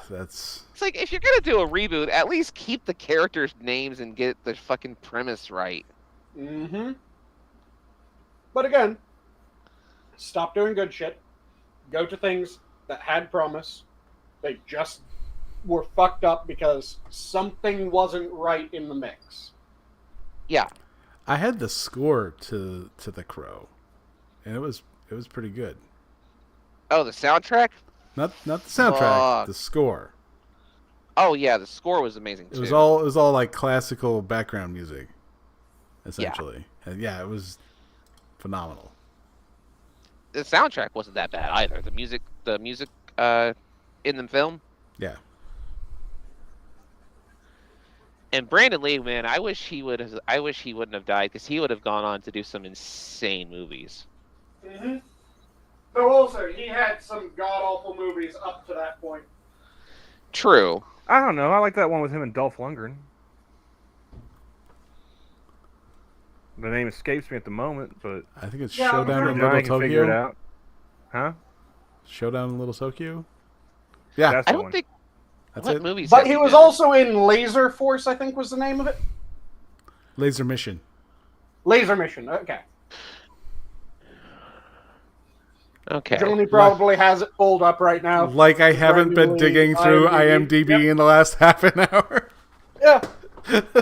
That's... It's like, if you're gonna do a reboot, at least keep the characters' names and get the fucking premise right. Mm-hmm. But again, stop doing good shit. Go to things that had promise. They just were fucked up because something wasn't right in the mix. Yeah. I had the score to The Crow, and it was pretty good. Oh, the soundtrack? Not the soundtrack, the score. Oh yeah, the score was amazing too. It was all like classical background music, essentially. Yeah. And yeah, it was phenomenal. The soundtrack wasn't that bad either. The music in the film. Yeah. And Brandon Lee, man, I wish he wouldn't have died, because he would have gone on to do some insane movies. Mm-hmm. But also, he had some god-awful movies up to that point. True. I don't know. I like that one with him and Dolph Lundgren. The name escapes me at the moment, but I think it's Showdown in Little Tokyo. Figure it out. Huh? Showdown in Little Tokyo? Yeah. That's I the don't one. think... That's what it. movies But he was also in Laser Force, I think was the name of it. Laser Mission. Laser Mission, okay. Okay. Johnny probably has it pulled up right now. Like I haven't been digging through IMDb in the last half an hour. Yeah.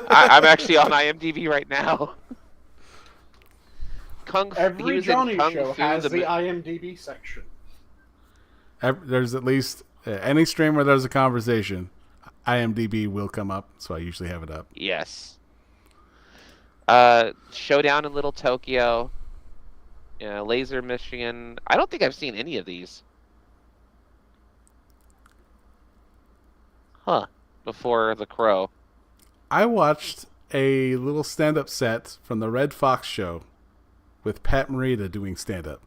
I'm actually on IMDb right now. Every Johnny show has the IMDb section. There's at least any stream where there's a conversation, IMDb will come up, so I usually have it up. Yes. Showdown in Little Tokyo. Laser Mission. I don't think I've seen any of these. Huh. Before The Crow. I watched a little stand-up set from the Red Fox show with Pat Morita doing stand-up.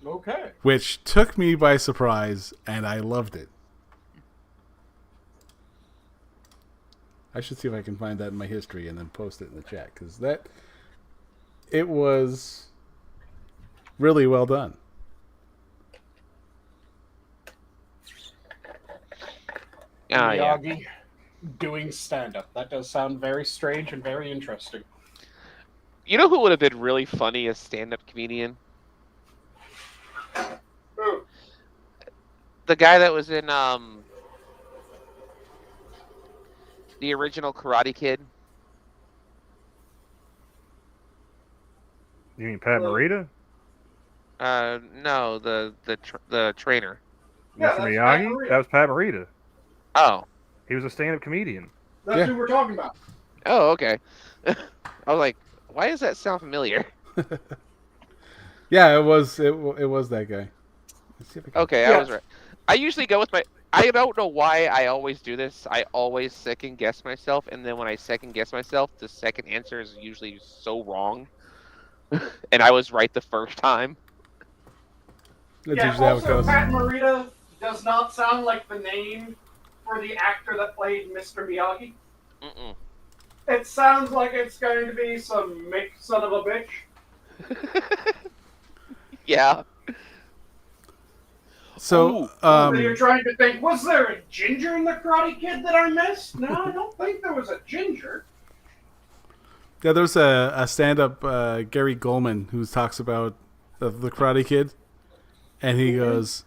Okay. Which took me by surprise, and I loved it. I should see if I can find that in my history and then post it in the chat, because it was really well done. Miyagi doing stand-up. That does sound very strange and very interesting. You know who would have been really funny as stand-up comedian? Who? The guy that was in the original Karate Kid. You mean Pat Morita? No, the trainer. Yeah, Mr. Miyagi? That was Pat Morita. Oh. He was a stand-up comedian. That's who we're talking about. Oh, okay. I was like, why does that sound familiar? Yeah, it was that guy. Let's see if I can... Okay, I was right. I usually go with my... I don't know why I always do this. I always second guess myself, and then when I second guess myself, the second answer is usually so wrong. And I was right the first time. That's Yeah, usually how it also goes. Pat Morita does not sound like the name for the actor that played Mr. Miyagi. Mm-mm. It sounds like it's going to be some Mick son of a bitch. Yeah. So, So you're trying to think, was there a ginger in the Karate Kid that I missed? No, I don't think there was a ginger. yeah, there's a stand-up Gary Goldman who talks about the Karate Kid, and he goes,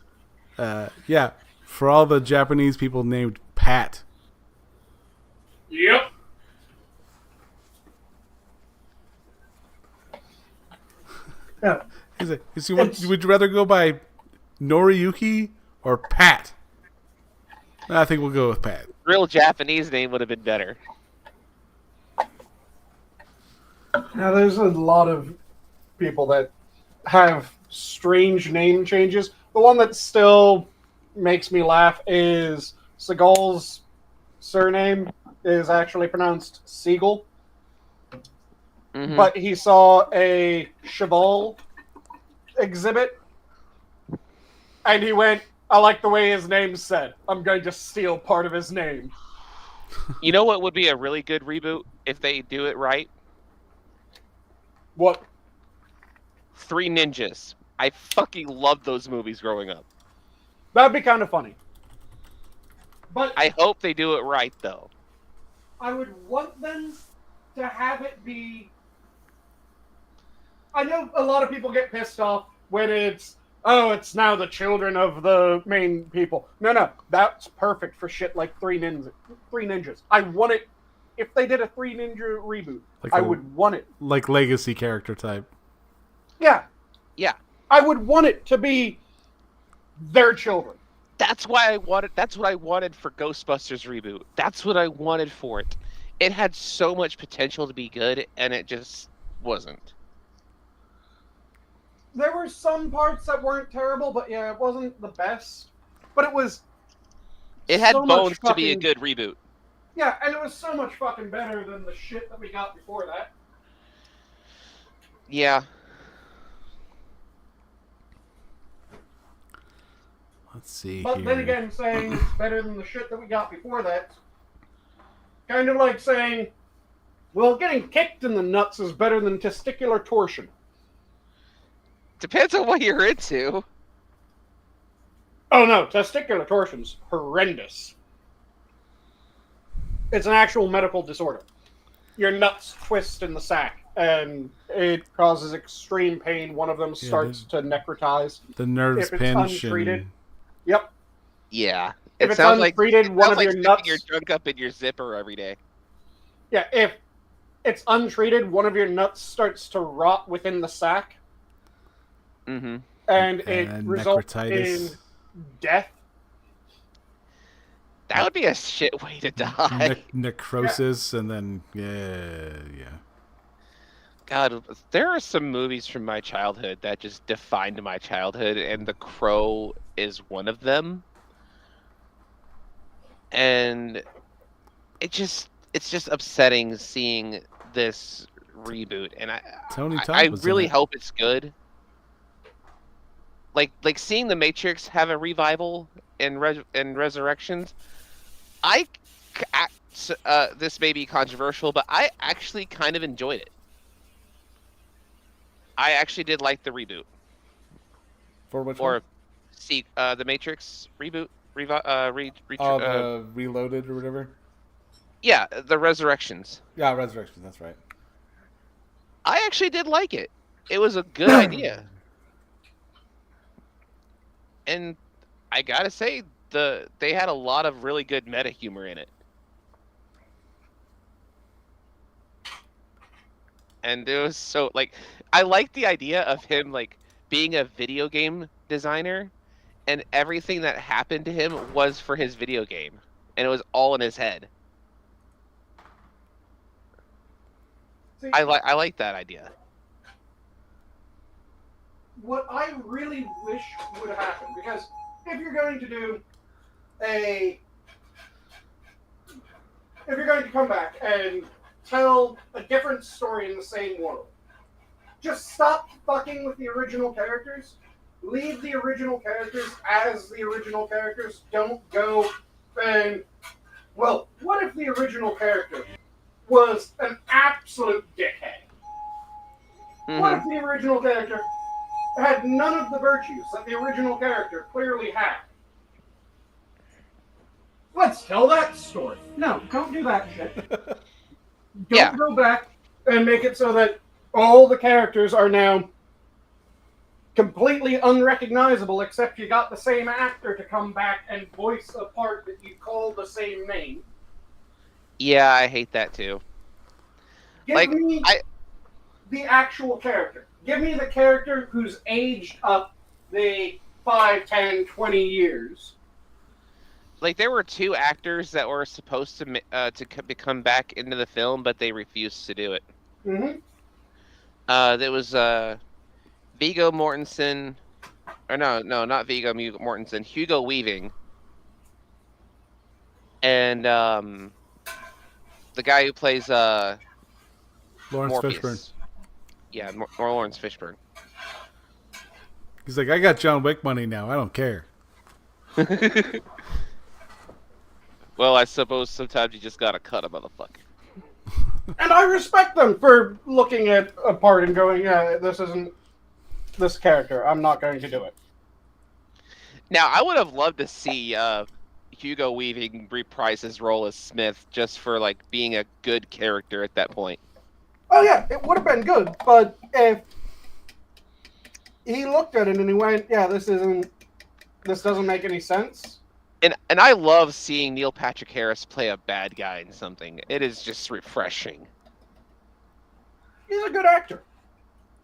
"Yeah, for all the Japanese people named Pat." Yep. He's like, would you rather go by Noriyuki Or Pat. I think we'll go with Pat. Real Japanese name would have been better. Now, there's a lot of people that have strange name changes. The one that still makes me laugh is Seagal's surname is actually pronounced Seagull. Mm-hmm. But he saw a Cheval exhibit, and he went, I like the way his name's said. I'm going to steal part of his name. You know what would be a really good reboot if they do it right? What? Three Ninjas. I fucking loved those movies growing up. That'd be kind of funny. But I hope they do it right, though. I would want them to have it be... I know a lot of people get pissed off when it's, oh, it's now the children of the main people. No, that's perfect for shit like Three Ninjas. I want it. If they did a Three Ninja reboot, like I would want it. Like legacy character type. Yeah. Yeah. I would want it to be their children. That's what I wanted for Ghostbusters reboot. That's what I wanted for it. It had so much potential to be good, and it just wasn't. There were some parts that weren't terrible, but yeah, it wasn't the best. But it was... It had bones to be a good reboot. Yeah, and it was so much fucking better than the shit that we got before that. Yeah. Let's see. But then again, saying it's better than the shit that we got before that, kind of like saying, well, getting kicked in the nuts is better than testicular torsion. Depends on what you're into. Oh no, testicular torsion's horrendous. It's an actual medical disorder. Your nuts twist in the sack, and it causes extreme pain. One of them starts to necrotize. The nerves pinch. Untreated. Yep. Yeah. If it's untreated, one of your nuts... You're drunk up in your zipper every day. Yeah, if it's untreated, one of your nuts starts to rot within the sack. Mm-hmm. And it results in death. That would be a shit way to die. Necrosis, and then, yeah. God, there are some movies from my childhood that just defined my childhood, and The Crow is one of them. And it's just upsetting seeing this reboot, and I really hope it's good. Like seeing The Matrix have a revival in Resurrections. This may be controversial, but I actually kind of enjoyed it. I actually did like the reboot. For which one? Or The Matrix reboot, the Reloaded or whatever. Yeah, the Resurrections. Yeah, Resurrections. That's right. I actually did like it. It was a good idea. And I gotta say, they had a lot of really good meta humor in it. And it was so, like, I liked the idea of him, like, being a video game designer, and everything that happened to him was for his video game. And it was all in his head. See, I like that idea. What I really wish would happen, because if you're going to do if you're going to come back and tell a different story in the same world, just stop fucking with the original characters. Leave the original characters as the original characters. Don't go and, well, what if the original character was an absolute dickhead? Mm-hmm. What if the original character had none of the virtues that the original character clearly had? Let's tell that story. No, don't do that shit. Don't go back and make it so that all the characters are now completely unrecognizable, except you got the same actor to come back and voice a part that you call the same name. Yeah, I hate that too. Give me the actual character. Give me the character who's aged up the 5, 10, 20 years. Like, there were 2 actors that were supposed to come back into the film, but they refused to do it. Mm-hmm. There was Viggo Mortensen, or no, not Viggo Mortensen, Hugo Weaving, and the guy who plays Lawrence Morpheus. Fishburne. Yeah, Lawrence Fishburne. He's like, I got John Wick money now. I don't care. Well, I suppose sometimes you just gotta cut a motherfucker. And I respect them for looking at a part and going, yeah, this isn't this character. I'm not going to do it. Now, I would have loved to see Hugo Weaving reprise his role as Smith just for, like, being a good character at that point. Oh, yeah, it would have been good. But if he looked at it and he went, yeah, this doesn't make any sense. And I love seeing Neil Patrick Harris play a bad guy in something. It is just refreshing. He's a good actor.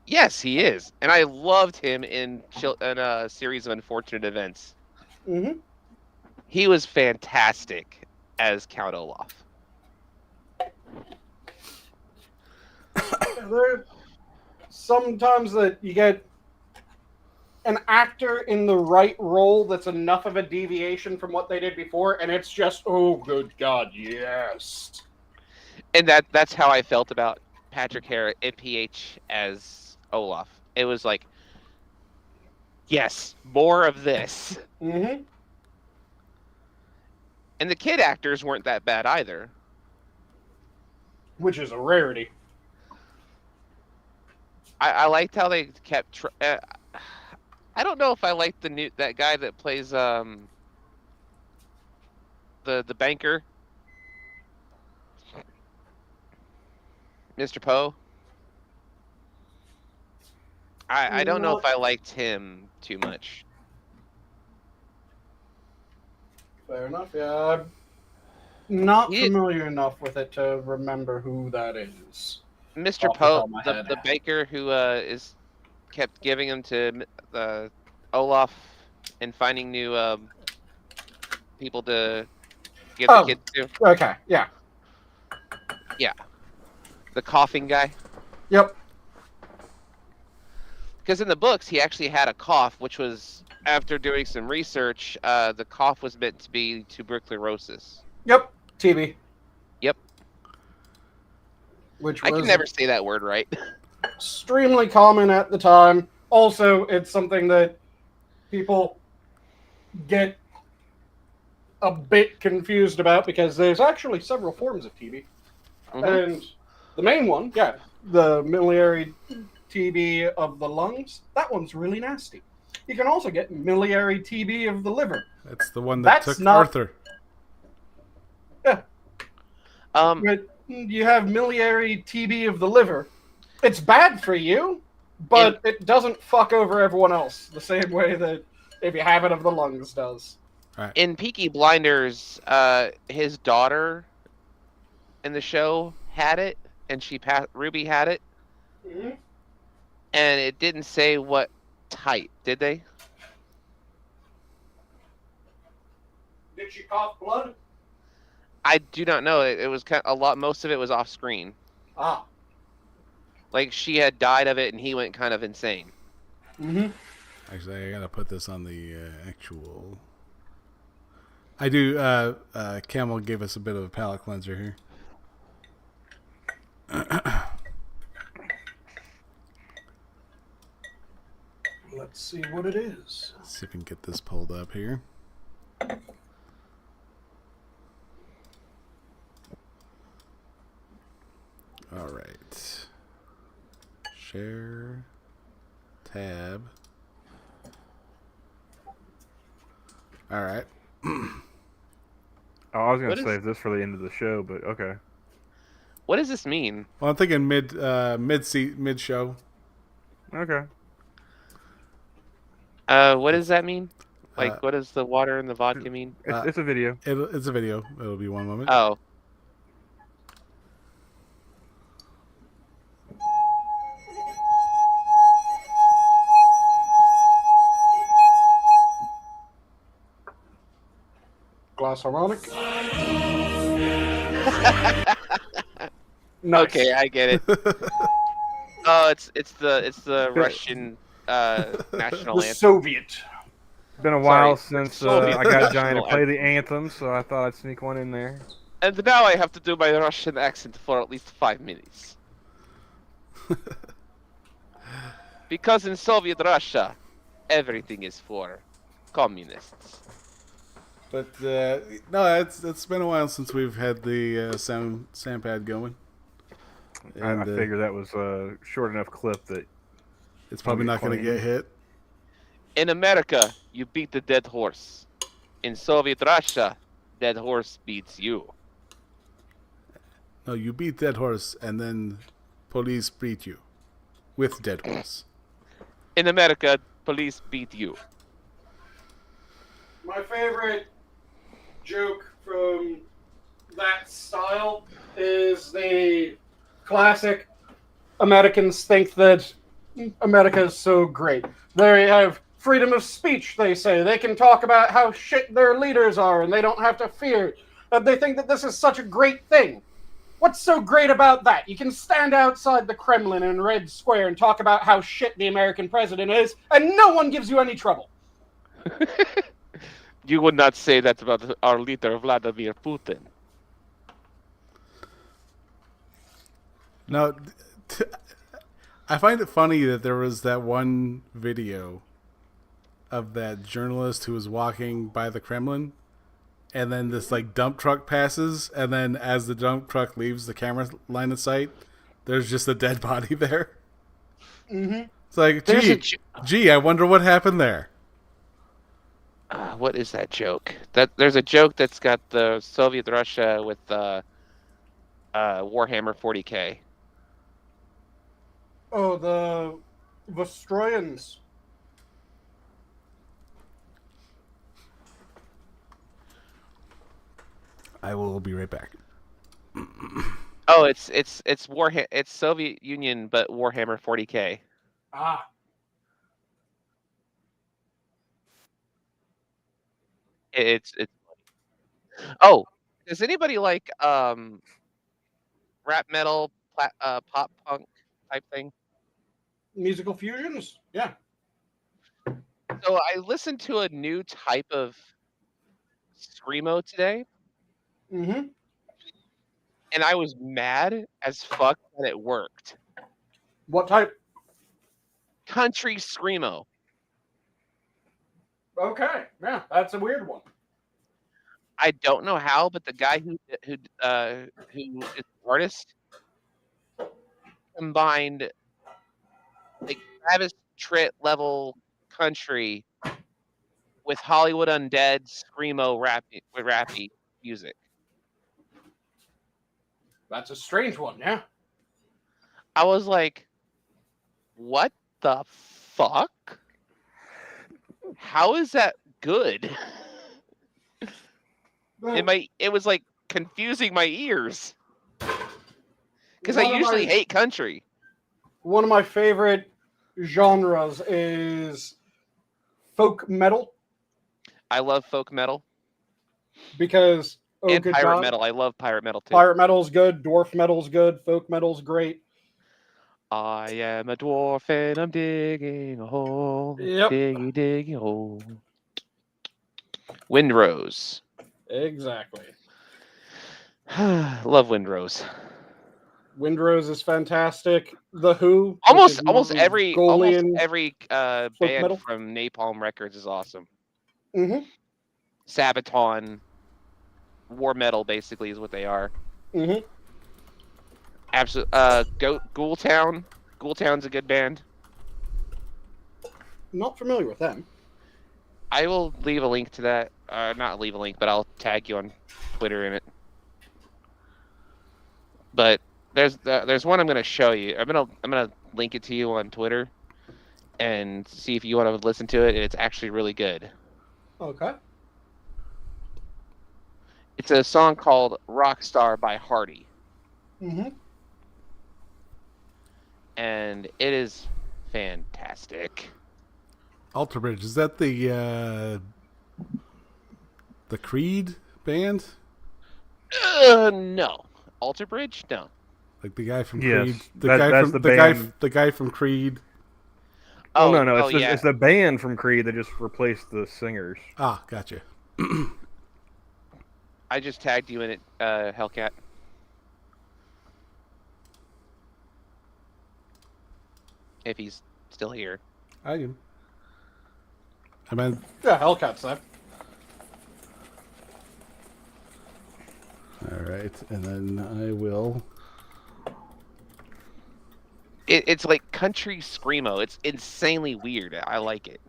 Yes, he is. And I loved him in a series of unfortunate events. Mm-hmm. He was fantastic as Count Olaf. There sometimes that you get an actor in the right role that's enough of a deviation from what they did before, and it's just, oh, good God, yes. And that's how I felt about Patrick Harris in PH as Olaf. It was like, yes, more of this. Mm-hmm. And the kid actors weren't that bad either. Which is a rarity. I liked how they kept... I don't know if I like that guy that plays the banker, Mr. Poe. I don't know if I liked him too much. Fair enough. Yeah, I'm not familiar enough with it to remember who that is. Mr. Poe, the banker who kept giving him to Olaf and finding new people to give the kids to. Okay, yeah. Yeah. The coughing guy. Yep. Because in the books, he actually had a cough, which was, after doing some research, the cough was meant to be tuberculosis. Yep, TB. Yep. Which I can never say that word right. Extremely common at the time. Also, it's something that people get a bit confused about because there's actually several forms of TB. Mm-hmm. And the main one, yeah, the miliary TB of the lungs, that one's really nasty. You can also get miliary TB of the liver. That's the one that took Arthur. Yeah. But you have miliary TB of the liver. It's bad for you, but it doesn't fuck over everyone else the same way that if you have it of the lungs does. Right. In Peaky Blinders, his daughter in the show had it, and Ruby had it. Mm-hmm. And it didn't say what type, did they? Did she cough blood? I do not know. It was kind of, most of it was off screen. Ah. Like she had died of it, and he went kind of insane. Mm-hmm. Actually, I gotta put this on the actual. I do. Camel gave us a bit of a palate cleanser here. Let's see what it is. Let's see if we can get this pulled up here. All right. Share. Tab. All right. Oh, I was going to save this for the end of the show, but okay. What does this mean? Well, I'm thinking mid show. Okay. What does that mean? Like, what does the water and the vodka mean? It's a video. It's a video. It'll be one moment. Oh. Glass harmonic. Nice. Okay, I get it. Oh, it's the Russian national the anthem. Soviet. It's been a while since I got Giant to play the anthem, so I thought I'd sneak one in there. And now I have to do my Russian accent for at least 5 minutes. Because in Soviet Russia, everything is for communists. But no, it's been a while since we've had the sound pad going. And I figured that was a short enough clip that it's probably not going to get hit. In America, you beat the dead horse. In Soviet Russia, dead horse beats you. No, you beat dead horse, and then police beat you with dead horse. In America, police beat you. My favorite joke from that style is the classic Americans think that America is so great. They have freedom of speech, they say. They can talk about how shit their leaders are and they don't have to fear. They think that this is such a great thing. What's so great about that? You can stand outside the Kremlin in Red Square and talk about how shit the American president is, and no one gives you any trouble. You would not say that about our leader, Vladimir Putin. No, I find it funny that there was that one video of that journalist who was walking by the Kremlin, and then this like dump truck passes, and then as the dump truck leaves the camera line of sight, there's just a dead body there. Mm-hmm. It's like, gee, I wonder what happened there. What is that joke? There's a joke that's got the Soviet Russia with Warhammer 40K. Oh, the Vostroyans. I will be right back. Oh, it's Soviet Union, but Warhammer 40K. Ah. It's Oh, does anybody like rap metal, pop punk type thing? Musical fusions? Yeah. So I listened to a new type of screamo today. Mm-hmm. And I was mad as fuck that it worked. What type? Country screamo. Okay, yeah, that's a weird one. I don't know how, but the guy who is the artist combined like Travis Tritt level country with Hollywood Undead screamo rappy music. That's a strange one, yeah. I was like, what the fuck? How is that good? It was like confusing my ears. Because I usually hate country. One of my favorite genres is folk metal. I love folk metal. Because and pirate metal. I love pirate metal too. Pirate metal's good, dwarf metal's good, folk metal's great. I am a dwarf and I'm digging a hole. Yep. Digging a hole. Windrose. Exactly. Love Windrose. Windrose is fantastic. The Who. Almost every band metal from Napalm Records is awesome. Mm-hmm. Sabaton, war metal basically is what they are. Mm-hmm. Absolutely. Ghoultown. Ghoultown's a good band. Not familiar with them. I will leave a link to that. Not leave a link, but I'll tag you on Twitter in it. But there's one I'm going to show you. I'm gonna link it to you on Twitter, and see if you want to listen to it. It's actually really good. Okay. It's a song called "Rockstar" by Hardy. Mm-hmm. And it is fantastic. Alter Bridge, is that the Creed band? No. Alter Bridge? No. Like the guy from Yes, Creed? The guy from Creed? Oh, no. It's the band from Creed that just replaced the singers. Ah, gotcha. I just tagged you in it, Hellcat. If he's still here. I am. I mean, yeah, Hellcat's there. All right, and then I will. It's like country screamo. It's insanely weird. I like it.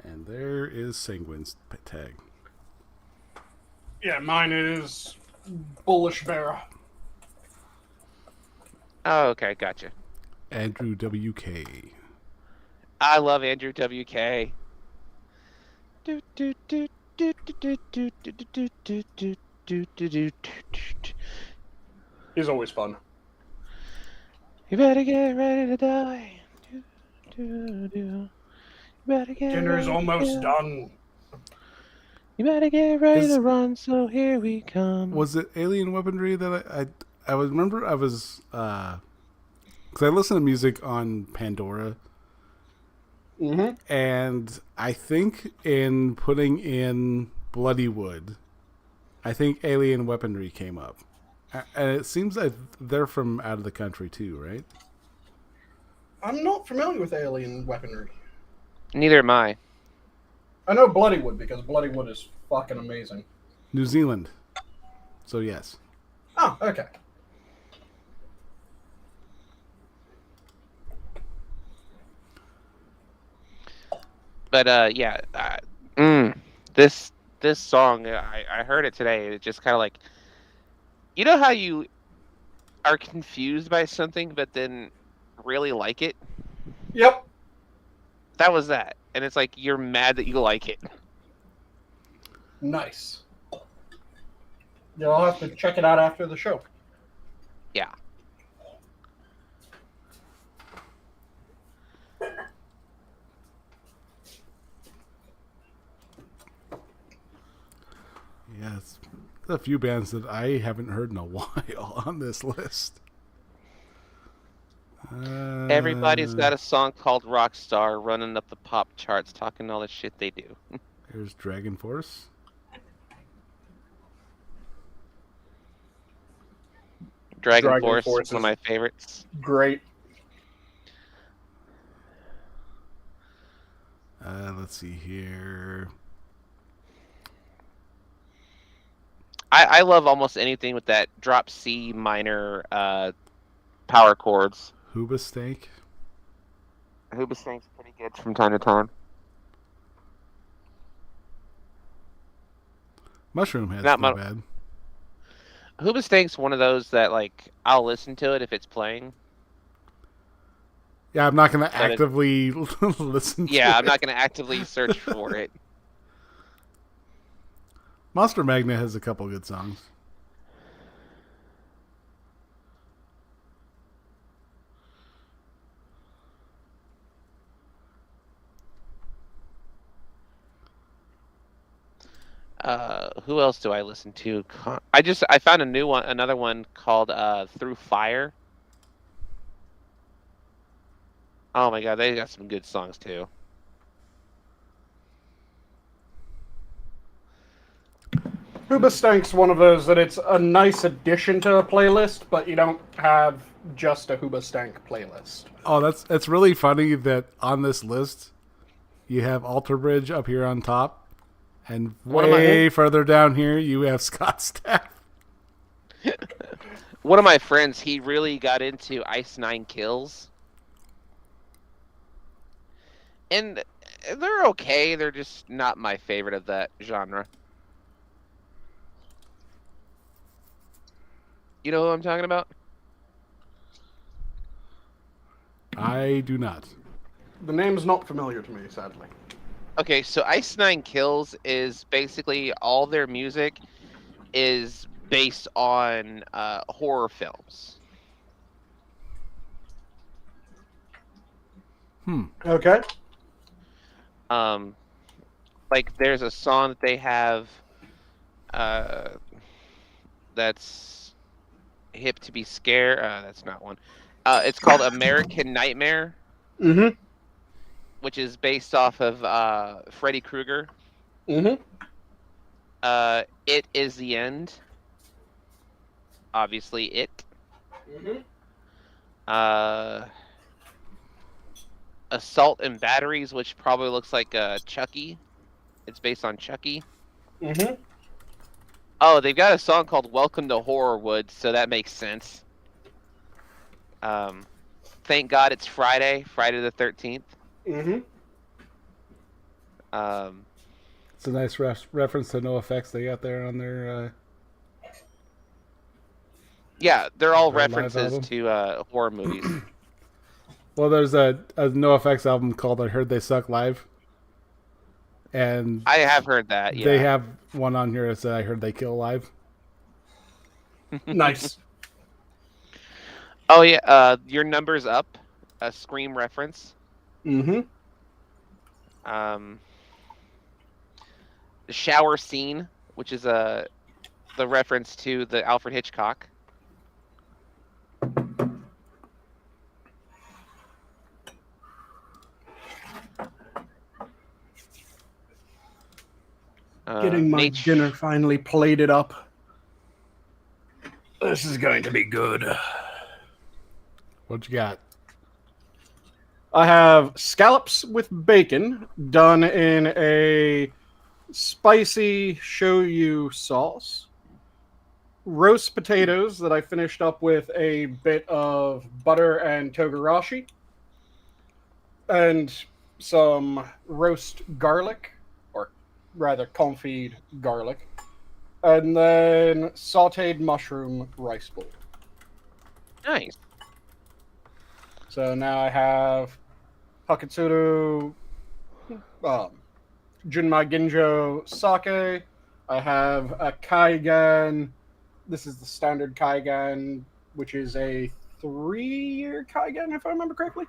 And there is Sanguine's tag. Yeah, mine is Bullish Bear. Oh, okay, gotcha. Andrew WK. I love Andrew WK. He's always fun. You better get ready to die. You better get Dinner's almost done. You better get ready to run, so here we come. Was it alien weaponry that I remember I was because I listen to music on Pandora, and I think in putting in Bloody Wood, I think alien weaponry came up, and it seems that they're from out of the country too, right? I'm not familiar with alien weaponry. Neither am I. I know Bloodywood because Bloodywood is fucking amazing. New Zealand. So yes. Oh, okay. But yeah, this song I heard it today. It just kind of like, you know how you are confused by something, but then really like it. Yep. That was that, and it's like you're mad that you like it. Nice. Yeah, I'll have to check it out after the show. Yeah. Yeah, it's a few bands that I haven't heard in a while on this list. Everybody's got a song called Rockstar running up the pop charts talking all the shit they do. There's Dragon Force. Dragon Force is one of my favorites. Great. Let's see here. I love almost anything with that drop C minor power chords. Hoobastank. Hoobastank's pretty good from time to time. Mushroom Head's not bad. Hoobastank's one of those that, like, I'll listen to it if it's playing. Yeah, I'm not going to actively listen to it. Yeah, I'm not going to actively search for it. Monster Magnet has a couple good songs. Who else do I listen to? I found another one called Through Fire. Oh my god, they got some good songs too. Hoobastank's one of those that it's a nice addition to a playlist, but you don't have just a Hoobastank playlist. Oh, it's really funny that on this list you have Alter Bridge up here on top, and way further down here you have Scott Staff. One of my friends, he really got into Ice Nine Kills. And they're okay, they're just not my favorite of that genre. You know who I'm talking about? I do not. The name's not familiar to me, sadly. Okay, so Ice Nine Kills is basically all their music is based on horror films. Okay. like there's a song that they have that's hip to be scared. That's not one. It's called American Nightmare. Mm-hmm. Which is based off of Freddy Krueger. Mm-hmm. It Is the End. Obviously, It. Mm-hmm. Assault and Batteries, which probably looks like Chucky. It's based on Chucky. Mm-hmm. Oh, they've got a song called Welcome to Horrorwood, so that makes sense. Thank God It's Friday the 13th. Mm-hmm. It's a nice reference to NoFX they got there on their. Yeah, they're all references to horror movies. Well, there's a NoFX album called "I Heard They Suck Live," and I have heard that. Yeah, they have one on here that said "I Heard They Kill Live." Nice. Oh yeah, Your Number's Up, a Scream reference. Mm-hmm. The shower scene, which is the reference to the Alfred Hitchcock. Getting my dinner finally plated up. This is going to be good. What you got? I have scallops with bacon done in a spicy shoyu sauce. Roast potatoes that I finished up with a bit of butter and togarashi. And some roast garlic, or rather confit garlic. And then sauteed mushroom rice bowl. Nice. So now I have Hakutsuru, Junmai Ginjo sake. I have a Kaigan. This is the standard Kaigan, which is a 3-year Kaigan, if I remember correctly.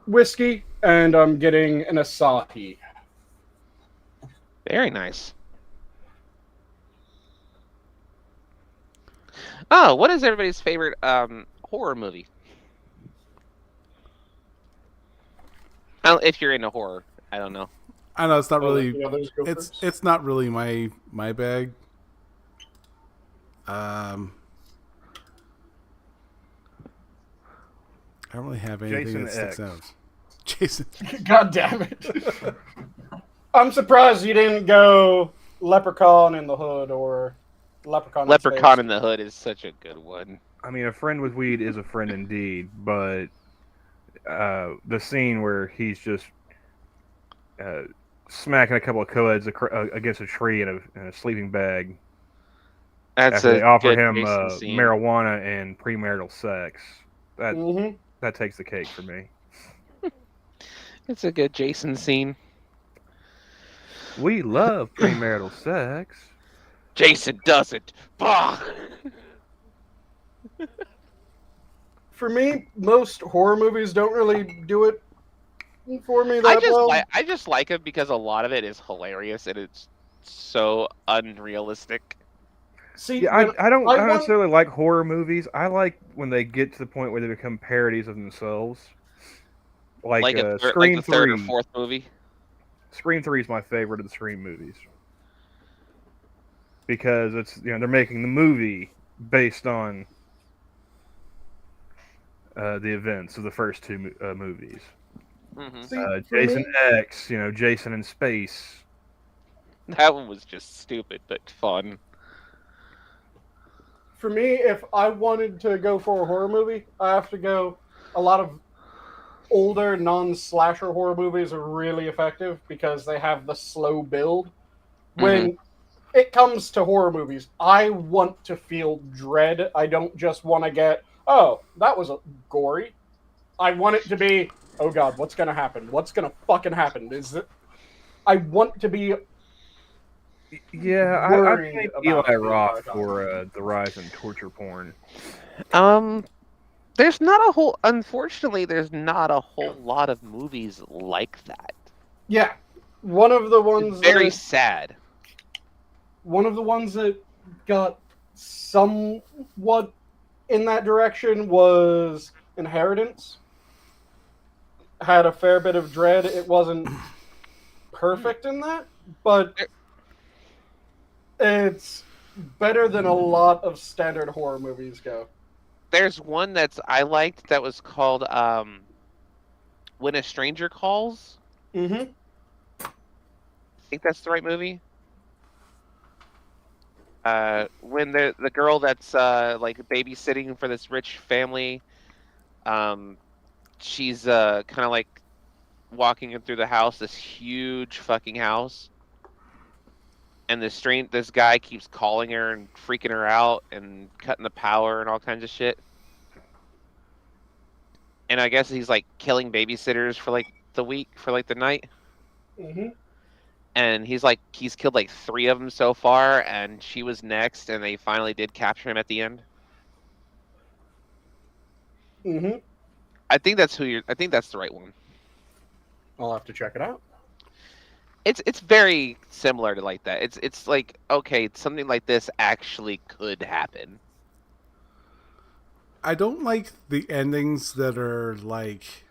Whiskey, and I'm getting an Asahi. Very nice. Oh, what is everybody's favorite horror movie? If you're into horror, I don't know. I know it's not really. It's not really my bag. I don't really have anything that sticks out. Jason. God damn it. I'm surprised you didn't go Leprechaun in the Hood or Leprechaun in the Hood is such a good one. I mean, a friend with weed is a friend indeed, but the scene where he's just smacking a couple of co-eds against a tree in a sleeping bag. After they offer him marijuana and premarital sex. That takes the cake for me. It's a good Jason scene. We love premarital sex. Jason doesn't. Bah! For me, most horror movies don't really do it for me that well. I just like it because a lot of it is hilarious and it's so unrealistic. See, yeah, I don't necessarily like horror movies. I like when they get to the point where they become parodies of themselves. Like Scream 3. Third or fourth movie. Scream 3 is my favorite of the Scream movies. Because it's they're making the movie based on the events of the first two movies. Mm-hmm. Jason X, Jason in space. That one was just stupid but fun. For me, if I wanted to go for a horror movie, I have to go. A lot of older non-slasher horror movies are really effective because they have the slow build. When it comes to horror movies, I want to feel dread. I don't just want to get, oh, that was gory. I want it to be, oh god, what's going to happen? What's going to fucking happen? I want to be. Yeah, I blame Eli Roth for the rise in torture porn. Unfortunately, there's not a whole lot of movies like that. Yeah. One of the ones very sad. One of the ones that got somewhat in that direction was Inheritance. Had a fair bit of dread. It wasn't perfect in that, but it's better than a lot of standard horror movies go. There's one I liked that was called When a Stranger Calls. Mm-hmm. I think that's the right movie. When the girl that's like babysitting for this rich family, she's kind of like walking through the house, this huge fucking house, and this guy keeps calling her and freaking her out and cutting the power and all kinds of shit. And I guess he's like killing babysitters for like the night. Mm-hmm. And he's killed like 3 of them so far, and she was next, and they finally did capture him at the end. Mm-hmm. I think that's the right one. I'll have to check it out. It's very similar to like that. It's like, okay, something like this actually could happen. I don't like the endings that are like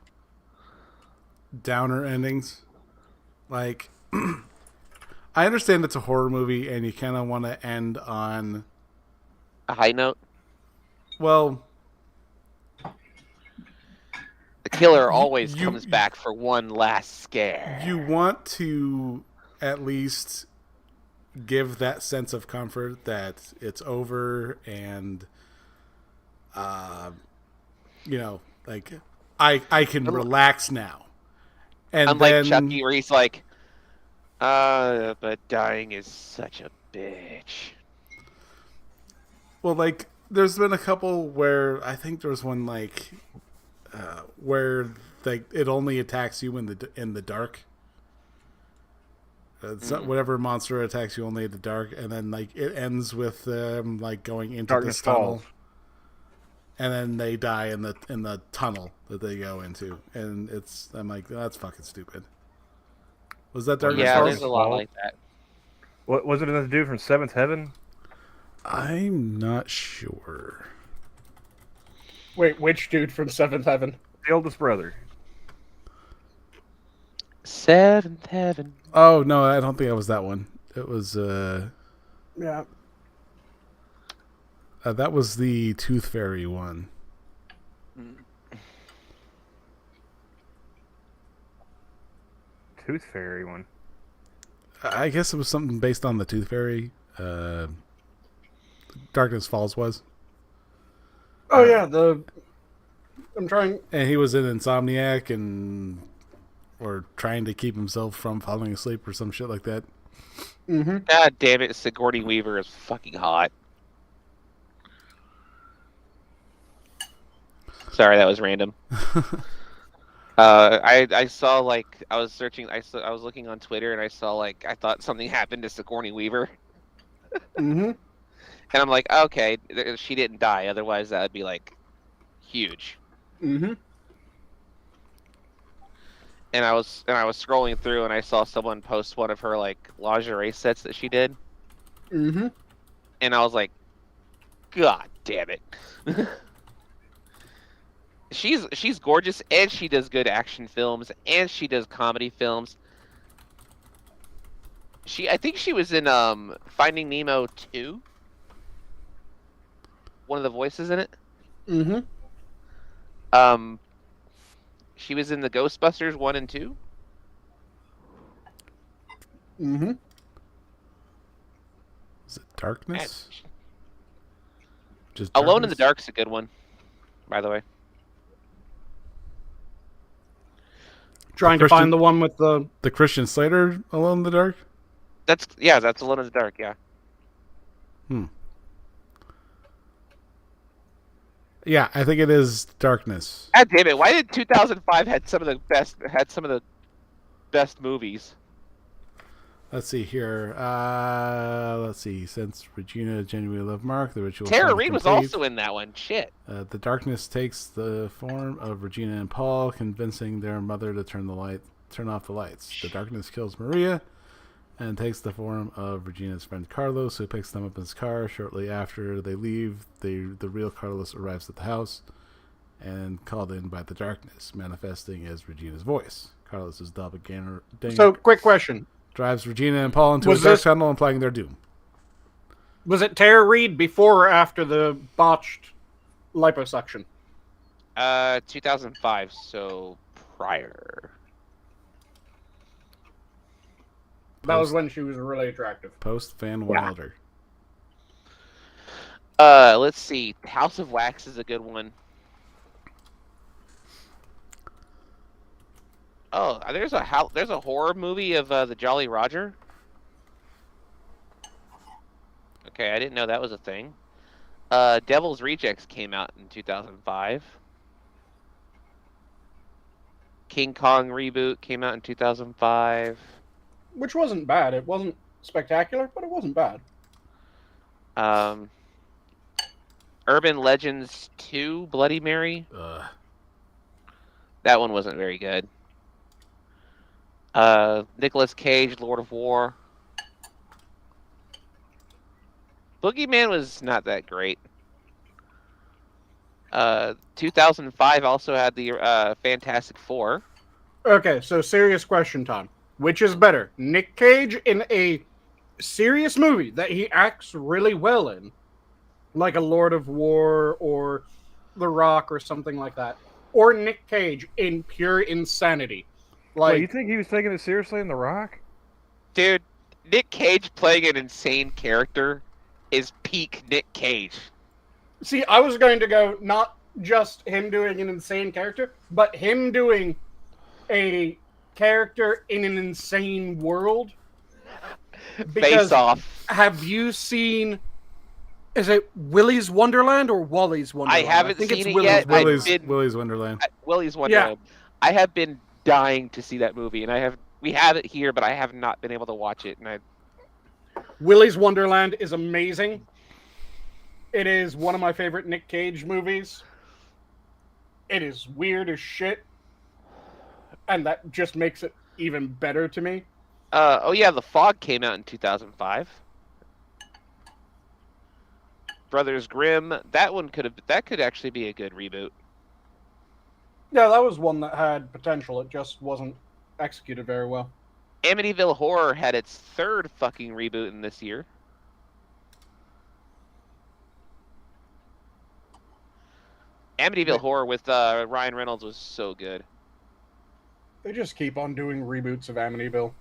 downer endings. Like, I understand it's a horror movie and you kind of want to end on a high note. Well, the killer always comes back for one last scare. You want to at least give that sense of comfort that it's over and, you know, like I can relax now. And unlike then, Chucky, where he's like, but dying is such a bitch. Well, like, there's been a couple where I think there was one like where like it only attacks you in the dark. Whatever monster attacks you only in the dark, and then like it ends with them like going into Darkness this tunnel, Falls. and then they die in the tunnel that they go into, and I'm like, that's fucking stupid. Was that Darkness Falls? Yeah, there's a lot like that. What was it another dude from Seventh Heaven? I'm not sure. Wait, which dude from Seventh Heaven? The oldest brother. Seventh Heaven. Oh no, I don't think it was that one. It was Yeah. That was the Tooth Fairy one. Tooth Fairy one. I guess it was something based on the Tooth Fairy. Darkness Falls was. Oh yeah, I'm trying. And he was an insomniac or trying to keep himself from falling asleep or some shit like that. Mm-hmm. God damn it, Sigourney Weaver is fucking hot. Sorry, that was random. I saw like I was looking on Twitter and I saw like I thought something happened to Sigourney Weaver. Mm-hmm. And I'm like, okay, she didn't die. Otherwise, that would be like huge. Mm-hmm. And I was scrolling through and I saw someone post one of her like lingerie sets that she did. Mm-hmm. And I was like, God damn it. She's gorgeous and she does good action films and she does comedy films. I think she was in Finding Nemo 2. One of the voices in it. Mm-hmm. She was in the Ghostbusters 1 and 2. Mm-hmm. Is it Darkness? Just Alone in Darkness? the Dark's a good one, by the way. Trying to find the one with the Christian Slater Alone in the Dark? That's Alone in the Dark, yeah. Yeah, I think it is Darkness. God damn it! Why did 2005 had some of the best movies? Let's see here. Let's see. Since Regina genuinely loved Mark, the ritual. Tara Reid was also in that one. Shit. The darkness takes the form of Regina and Paul, convincing their mother to turn the light turn off the lights. The darkness kills Maria and takes the form of Regina's friend Carlos, who picks them up in his car. Shortly after they leave, the real Carlos arrives at the house and called in by the darkness, manifesting as Regina's voice. Carlos's doppelganger So, quick question. Drives Regina and Paul into a dark tunnel, implying their doom. Was it Tara Reid before or after the botched liposuction? 2005, so prior. That was when she was really attractive. Post Van Wilder. Let's see. House of Wax is a good one. Oh, there's a horror movie of the Jolly Roger. Okay, I didn't know that was a thing. Devil's Rejects came out in 2005. King Kong reboot came out in 2005. Which wasn't bad. It wasn't spectacular, but it wasn't bad. Urban Legends 2, Bloody Mary. That one wasn't very good. Nicolas Cage, Lord of War. Boogeyman was not that great. 2005 also had the Fantastic Four. Okay, so serious question time. Which is better, Nick Cage in a serious movie that he acts really well in, like a Lord of War or The Rock or something like that, or Nick Cage in pure insanity? Like, you think he was taking it seriously in The Rock? Dude, Nick Cage playing an insane character is peak Nick Cage. See, I was going to go not just him doing an insane character, but him doing a character in an insane world. Face Off. Have you seen? Is it Willy's Wonderland or Wally's Wonderland? I haven't seen it yet. Willy's Wonderland. Willy's Wonderland. Yeah. I have been dying to see that movie, and we have it here, but I have not been able to watch it. And Willy's Wonderland is amazing. It is one of my favorite Nick Cage movies. It is weird as shit. And that just makes it even better to me. Oh yeah, The Fog came out in 2005. Brothers Grimm, that could actually be a good reboot. Yeah, that was one that had potential. It just wasn't executed very well. Amityville Horror had its third fucking reboot in this year. Amityville Horror with Ryan Reynolds was so good. They just keep on doing reboots of Amityville.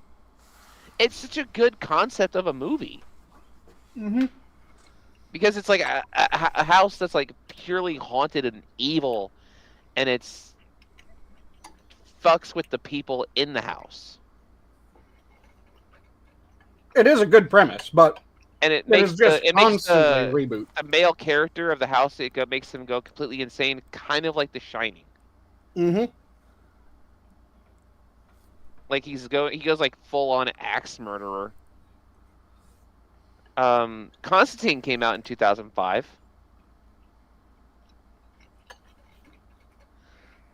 It's such a good concept of a movie. Mm-hmm. Because it's like a house that's like purely haunted and evil, and it's fucks with the people in the house. It is a good premise, but it makes the reboot. A male character of the house, makes him go completely insane, kind of like The Shining. Mm-hmm. Like he goes like full on axe murderer. Constantine came out in 2005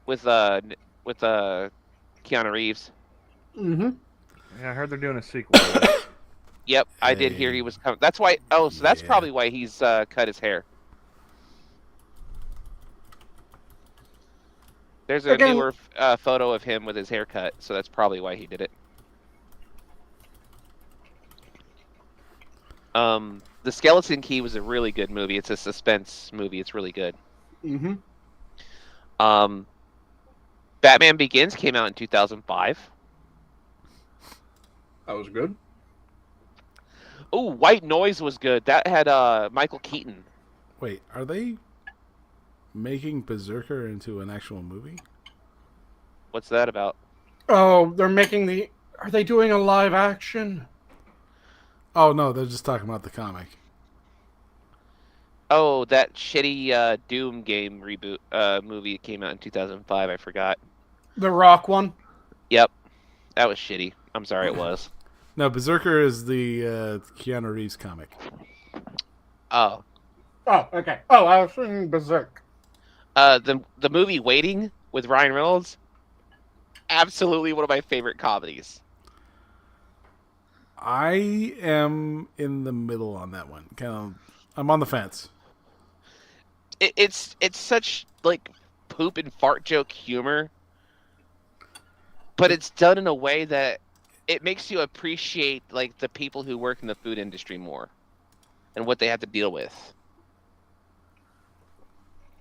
with Keanu Reeves. Mm-hmm. Yeah, I heard they're doing a sequel. Yep, I did hear he was coming. That's why. Oh, so that's probably why he's cut his hair. There's a newer photo of him with his haircut, so that's probably why he did it. The Skeleton Key was a really good movie. It's a suspense movie. It's really good. Mm-hmm. Batman Begins came out in 2005. That was good. Oh, White Noise was good. That had Michael Keaton. Wait, are they making Berserker into an actual movie? What's that about? Oh, they're making Are they doing a live action? Oh, no, they're just talking about the comic. Oh, that shitty Doom game reboot movie that came out in 2005. I forgot. The Rock one? Yep. That was shitty. I'm sorry, it was. No, Berserker is the Keanu Reeves comic. Oh. Oh, okay. Oh, I was thinking Berserk. The movie Waiting with Ryan Reynolds. absolutely one of my favorite comedies. I am in the middle on that one. I'm on the fence. It's such like poop and fart joke humor, but it's done in a way that it makes you appreciate like the people who work in the food industry more and what they have to deal with.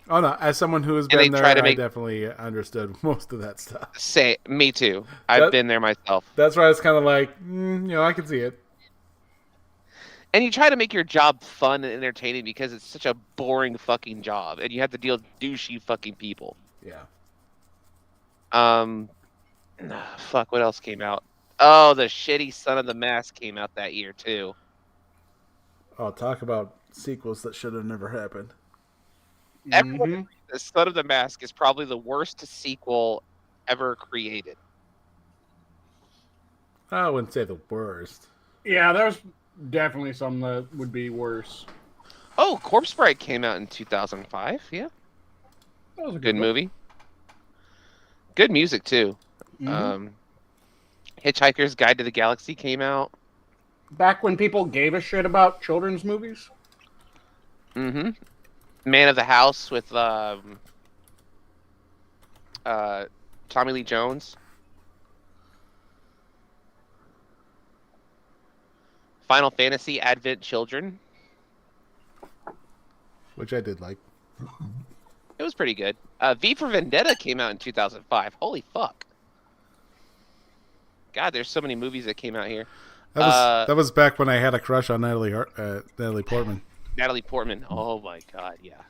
Oh no! As someone who has been there, I definitely understood most of that stuff. Me too. I've been there myself. That's why it's kind of like, I can see it. And you try to make your job fun and entertaining because it's such a boring fucking job, and you have to deal with douchey fucking people. Yeah. Fuck. What else came out? Oh, the shitty Son of the Mask came out that year too. Oh, talk about sequels that should have never happened. The Son of the Mask is probably the worst sequel ever created. I wouldn't say the worst. Yeah, there's definitely some that would be worse. Oh, Corpse Bride came out in 2005. Yeah, that was a good movie. Good music too. Hitchhiker's Guide to the Galaxy came out. Back when people gave a shit about children's movies. Man of the House with Tommy Lee Jones. Final Fantasy Advent Children, which I did like. It was pretty good. V for Vendetta came out in 2005. Holy fuck. God, there's so many movies that came out here. That was back when I had a crush on Natalie Portman. Natalie Portman. Oh my god, yeah.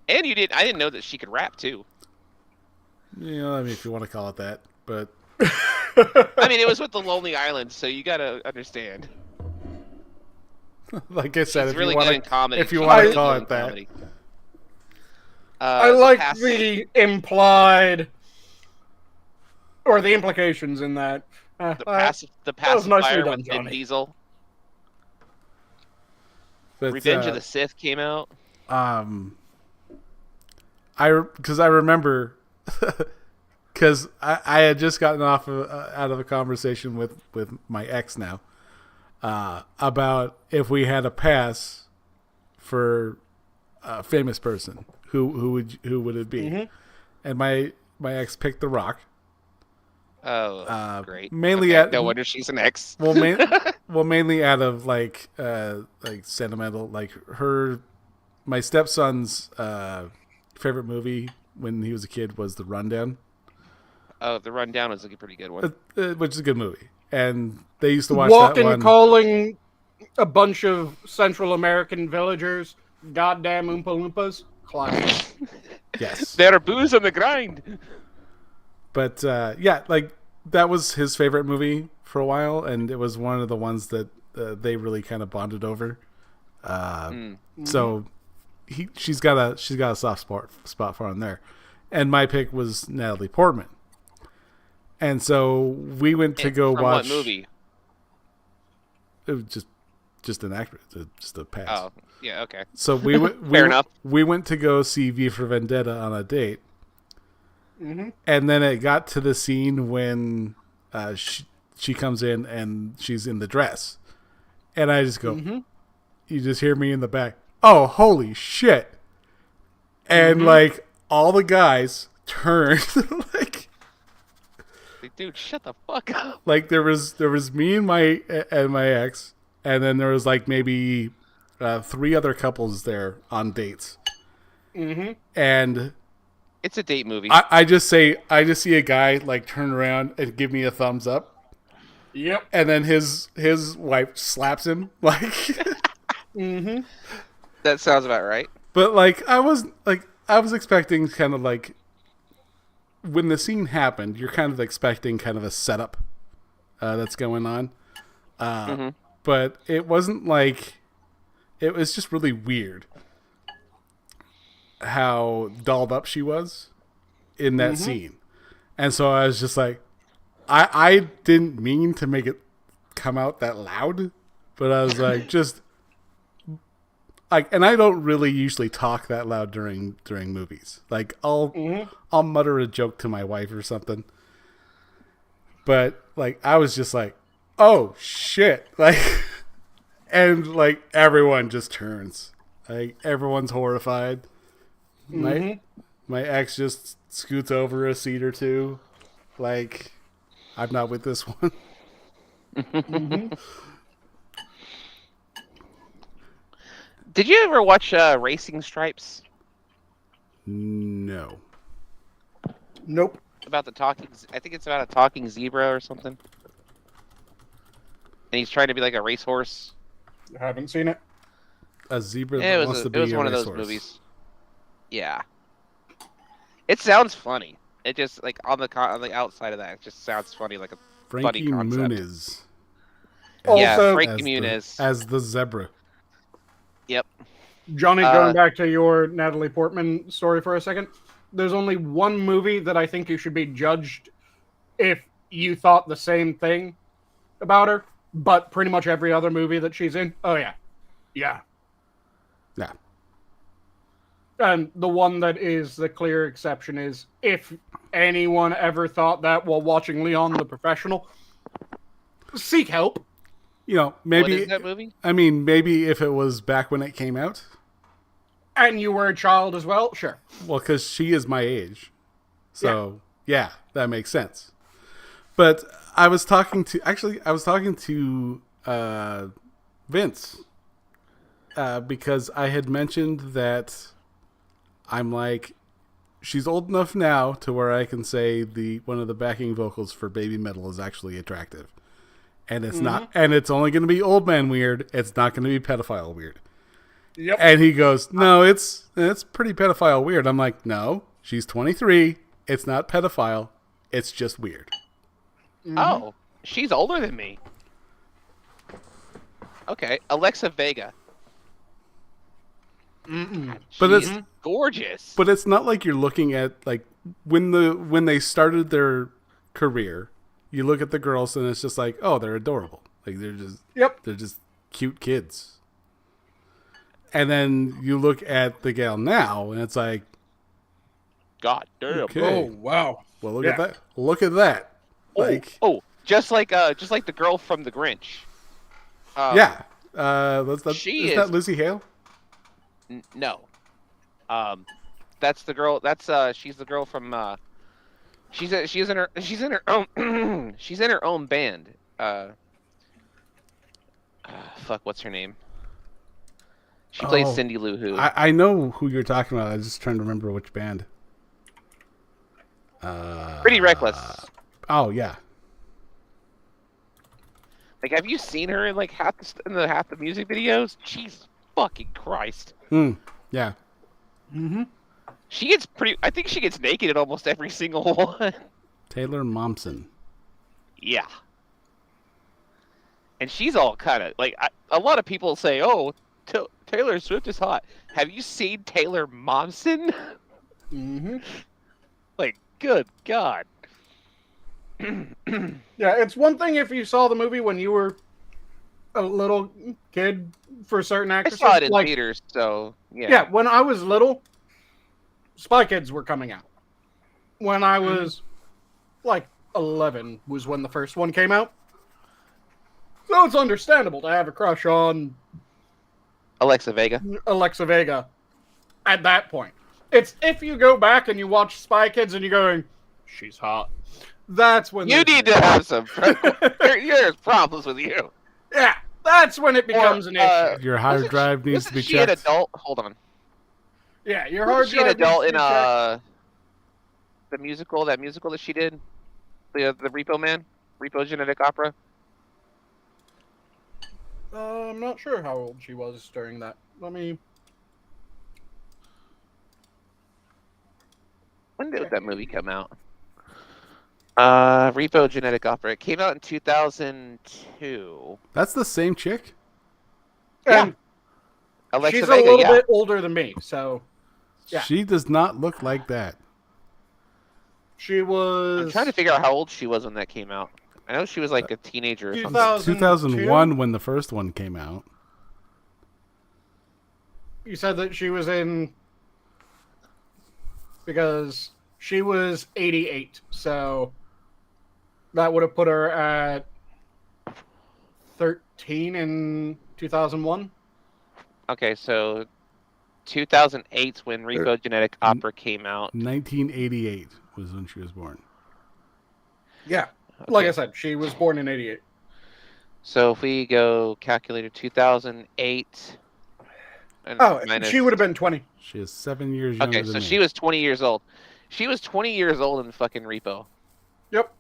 And I didn't know that she could rap too. Yeah, I mean, if you want to call it that, but I mean, it was with the Lonely Island, so you gotta understand. Like I said, if you want to call it that. I like the implied or the implications in that. The pacifier with Vin Diesel. But, Revenge of the Sith came out. Because I remember, because I had just gotten out of a conversation with my ex now, about if we had a pass for a famous person, who would it be? And my ex picked The Rock. Oh, great! Mainly no wonder she's an ex. Well, mainly out of like sentimental. Like my stepson's favorite movie when he was a kid was The Rundown. Oh, The Rundown is a pretty good one. Which is a good movie, and they used to watch that one. Calling a bunch of Central American villagers goddamn Oompa Loompas. Classic. Yes, there are booze on the grind. But yeah, like that was his favorite movie for a while, and it was one of the ones that they really kind of bonded over. So she's got a soft spot for him there, and my pick was Natalie Portman. And so we went to go watch. What movie? It was just an actress, just a pass. Oh, yeah, okay. So we Fair enough. We went to go see V for Vendetta on a date. And then it got to the scene when she comes in and she's in the dress. And I just go, you just hear me in the back, oh, holy shit. And like all the guys turned like, dude, shut the fuck up. Like there was me and my ex, and then there was like maybe 3 other couples there on dates. And it's a date movie. I just see a guy like turn around and give me a thumbs up. Yep. And then his wife slaps him like. That sounds about right. But like I was expecting kind of like when the scene happened, you're kind of expecting kind of a setup that's going on. But it wasn't like, it was just really weird how dolled up she was in that scene. And so I was just like, I didn't mean to make it come out that loud, but I was like, just like, and I don't really usually talk that loud during movies. Like I'll mutter a joke to my wife or something. But like, I was just like, oh shit, like, and like everyone just turns, like everyone's horrified. My ex just scoots over a seat or two, like, I'm not with this one. Did you ever watch Racing Stripes? No. Nope. About the talking, I think it's about a talking zebra or something. And he's trying to be like a racehorse. I haven't seen it. A zebra Yeah, that wants to be a racehorse. It was one of those movies. Yeah. It sounds funny. It just, like, on the outside of that, it just sounds funny, like a funny concept. Muniz. Yeah, Frankie Muniz. As the zebra. Yep. Johnny, going back to your Natalie Portman story for a second, there's only one movie that I think you should be judged if you thought the same thing about her, but pretty much every other movie that she's in, oh yeah. Yeah. Yeah. And the one that is the clear exception is, if anyone ever thought that while watching Leon the Professional, seek help. You know, maybe... What is that movie? I mean, maybe if it was back when it came out. And you were a child as well? Sure. Well, because she is my age. So, yeah, that makes sense. But I was talking to Vince because I had mentioned that I'm like, she's old enough now to where I can say one of the backing vocals for Baby Metal is actually attractive. And it's not, and it's only going to be old man weird. It's not going to be pedophile weird. Yep. And he goes, no, it's pretty pedophile weird. I'm like, no, she's 23. It's not pedophile. It's just weird. Oh, she's older than me. Okay, Alexa Vega. But it's gorgeous. But it's not like you're looking at, like, when they started their career, you look at the girls and it's just like, oh, they're adorable. Like, they're just cute kids. And then you look at the gal now and it's like, God damn. Okay. Oh, wow. Well, look at that. Look at that. Like, just like the girl from The Grinch. Yeah. Is that Lizzie Hale? No. That's the girl. She's the girl from. She's in her own band. Fuck, what's her name? She plays Cindy Lou Who. I know who you're talking about. I was just trying to remember which band. Pretty Reckless. Oh yeah. Like, have you seen her in like half the music videos? Jesus fucking Christ. Yeah. She gets I think she gets naked in almost every single one. Taylor Momsen. Yeah. And she's all kind of like, a lot of people say, "Oh, Taylor Swift is hot." Have you seen Taylor Momsen? Like, good God. Yeah, it's one thing if you saw the movie when you were a little kid for certain actresses. I saw it in theaters, so yeah. Yeah, when I was little, Spy Kids were coming out. When I was like 11 was when the first one came out. So it's understandable to have a crush on Alexa Vega at that point. It's if you go back and you watch Spy Kids and you're going, she's hot. That's when you need to have some. There's problems with you. Yeah, that's when it becomes an issue. Your hard drive needs to be checked. She an adult? Hold on. Yeah, your hard drive. She an adult in the musical? That musical that she did, the Repo Man, Repo Genetic Opera. I'm not sure how old she was during that. Let me. When did that movie come out? Repo Genetic Opera. It came out in 2002. That's the same chick? Yeah. Alexa She's Vega, a little bit older than me, so. Yeah. She does not look like that. She was. I'm trying to figure out how old she was when that came out. I know she was like a teenager or something. 2001 when the first one came out. You said that she was in. Because she was 88, so. That would have put her at 13 in 2001. Okay, so 2008 when Repo Genetic Opera came out. 1988 was when she was born. Yeah. Okay. Like I said, she was born in 88. So if we go calculator 2008. She would have been 20. She is 7 years younger than me. Okay, so she was 20 years old. She was 20 years old in fucking Repo. Yep.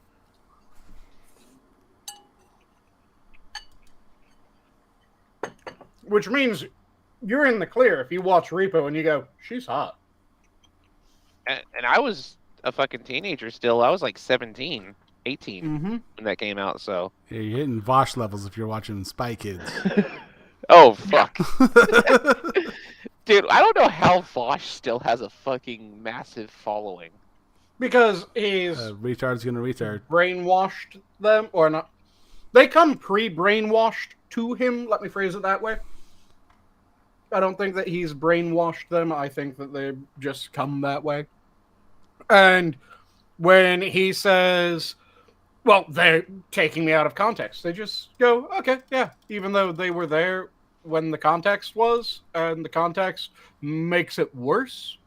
Which means you're in the clear if you watch Repo and you go, she's hot. And I was a fucking teenager still. I was like 17, 18 when that came out, so. Yeah, you're hitting Vosh levels if you're watching Spy Kids. Oh, fuck. Dude, I don't know how Vosh still has a fucking massive following. Because he's... retard's gonna retard. Brainwashed them, or not. They come pre-brainwashed to him, let me phrase it that way. I don't think that he's brainwashed them. I think that they just come that way. And when he says, well, they're taking me out of context, they just go, okay, yeah, even though they were there when the context was, and the context makes it worse.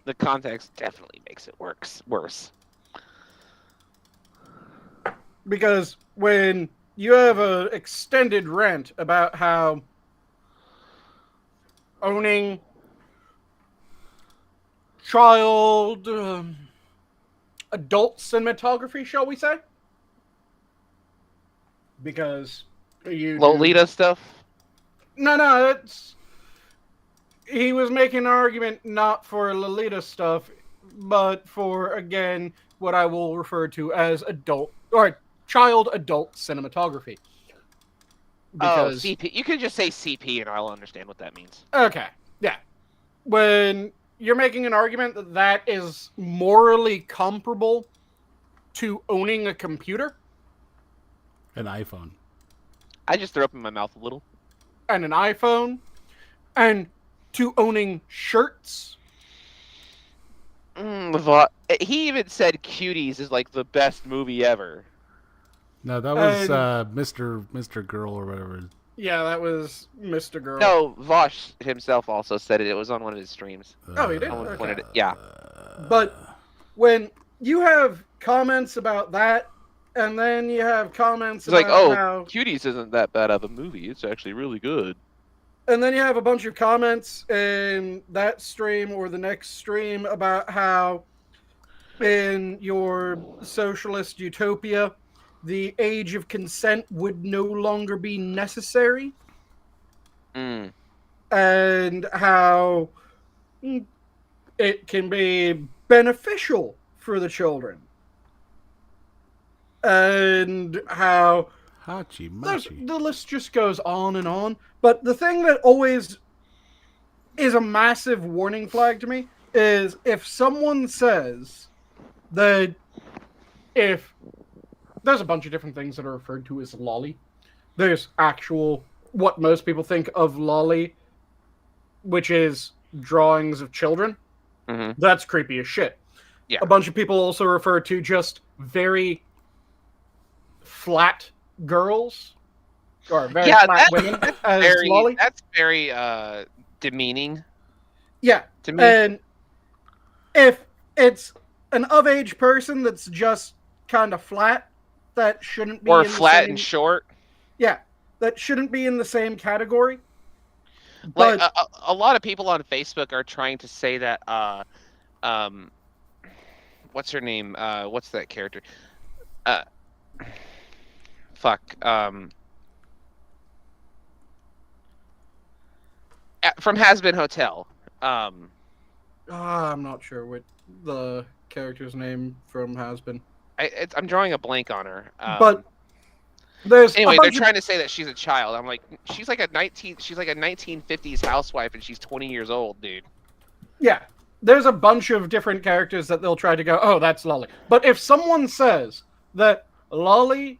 The context definitely makes it worse. Because when you have an extended rant about how owning child adult cinematography, shall we say? Because you Lolita stuff? No, it's... He was making an argument not for Lolita stuff, but for, again, what I will refer to as adult, or child adult cinematography. Because... Oh, CP. You can just say CP and I'll understand what that means. Okay, yeah. When you're making an argument that that is morally comparable to owning a computer. An iPhone. I just threw up in my mouth a little. And an iPhone. And to owning shirts. He even said Cuties is like the best movie ever. No, that was Mr. Girl or whatever. Yeah, that was Mr. Girl. No, Vosh himself also said it. It was on one of his streams. Oh, he did? Okay. Yeah. But when you have comments about that, and then you have comments about how... Cuties isn't that bad of a movie. It's actually really good. And then you have a bunch of comments in that stream or the next stream about how in your socialist utopia, the age of consent would no longer be necessary. Mm. And how it can be beneficial for the children. And how the list just goes on and on. But the thing that always is a massive warning flag to me is if someone says that if there's a bunch of different things that are referred to as lolly. There's actual, what most people think of lolly, which is drawings of children. Mm-hmm. That's creepy as shit. Yeah. A bunch of people also refer to just very flat girls or very flat women as lolly. That's very demeaning. Yeah. To me. And if it's an of-age person that's just kind of flat, that shouldn't be or in flat the same... and short. Yeah, that shouldn't be in the same category. Like but... a lot of people on Facebook are trying to say that what's her name? What's that character? From Has Been Hotel. I'm not sure what the character's name from Has Been. I'm drawing a blank on her. But there's anyway, they're trying to say that she's a child. I'm like, she's like a 1950s housewife, and she's 20 years old, dude. Yeah, there's a bunch of different characters that they'll try to go, oh, that's lolly. But if someone says that lolly,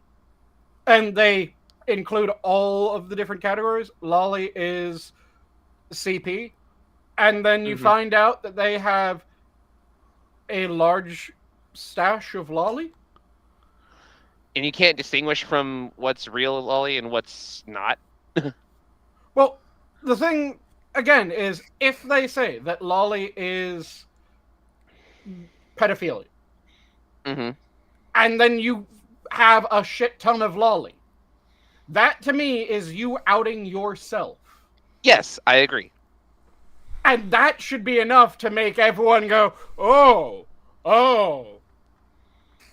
and they include all of the different categories, lolly is CP, and then you find out that they have a large stash of lolly, And you can't distinguish from what's real lolly and what's not. Well, the thing again is, if they say that lolly is pedophilia, and then you have a shit ton of lolly, that to me is you outing yourself. Yes, I agree. And that should be enough to make everyone go, oh, oh.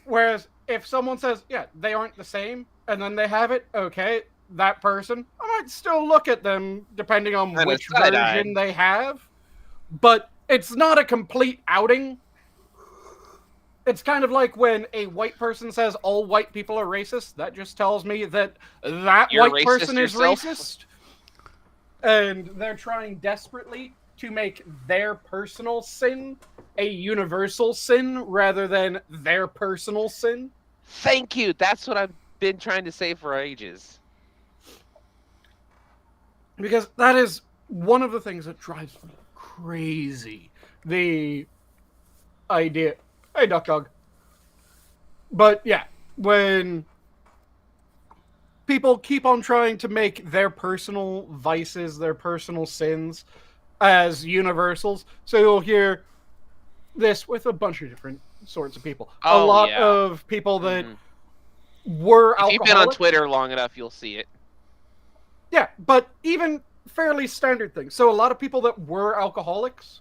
Whereas if someone says, yeah, they aren't the same, and then they have it, okay, that person, I might still look at them depending on which version they have. But it's not a complete outing. It's kind of like when a white person says all white people are racist. That just tells me that You're white person is racist. And they're trying desperately to make their personal sin a universal sin rather than their personal sin. Thank you. That's what I've been trying to say for ages. Because that is one of the things that drives me crazy. The idea... Hey, Duck Dog. But yeah, when people keep on trying to make their personal vices, their personal sins, as universals, so you'll hear this with a bunch of different sorts of people. A lot of people that were alcoholics. If you've been on Twitter long enough, you'll see it. Yeah, but even fairly standard things. So a lot of people that were alcoholics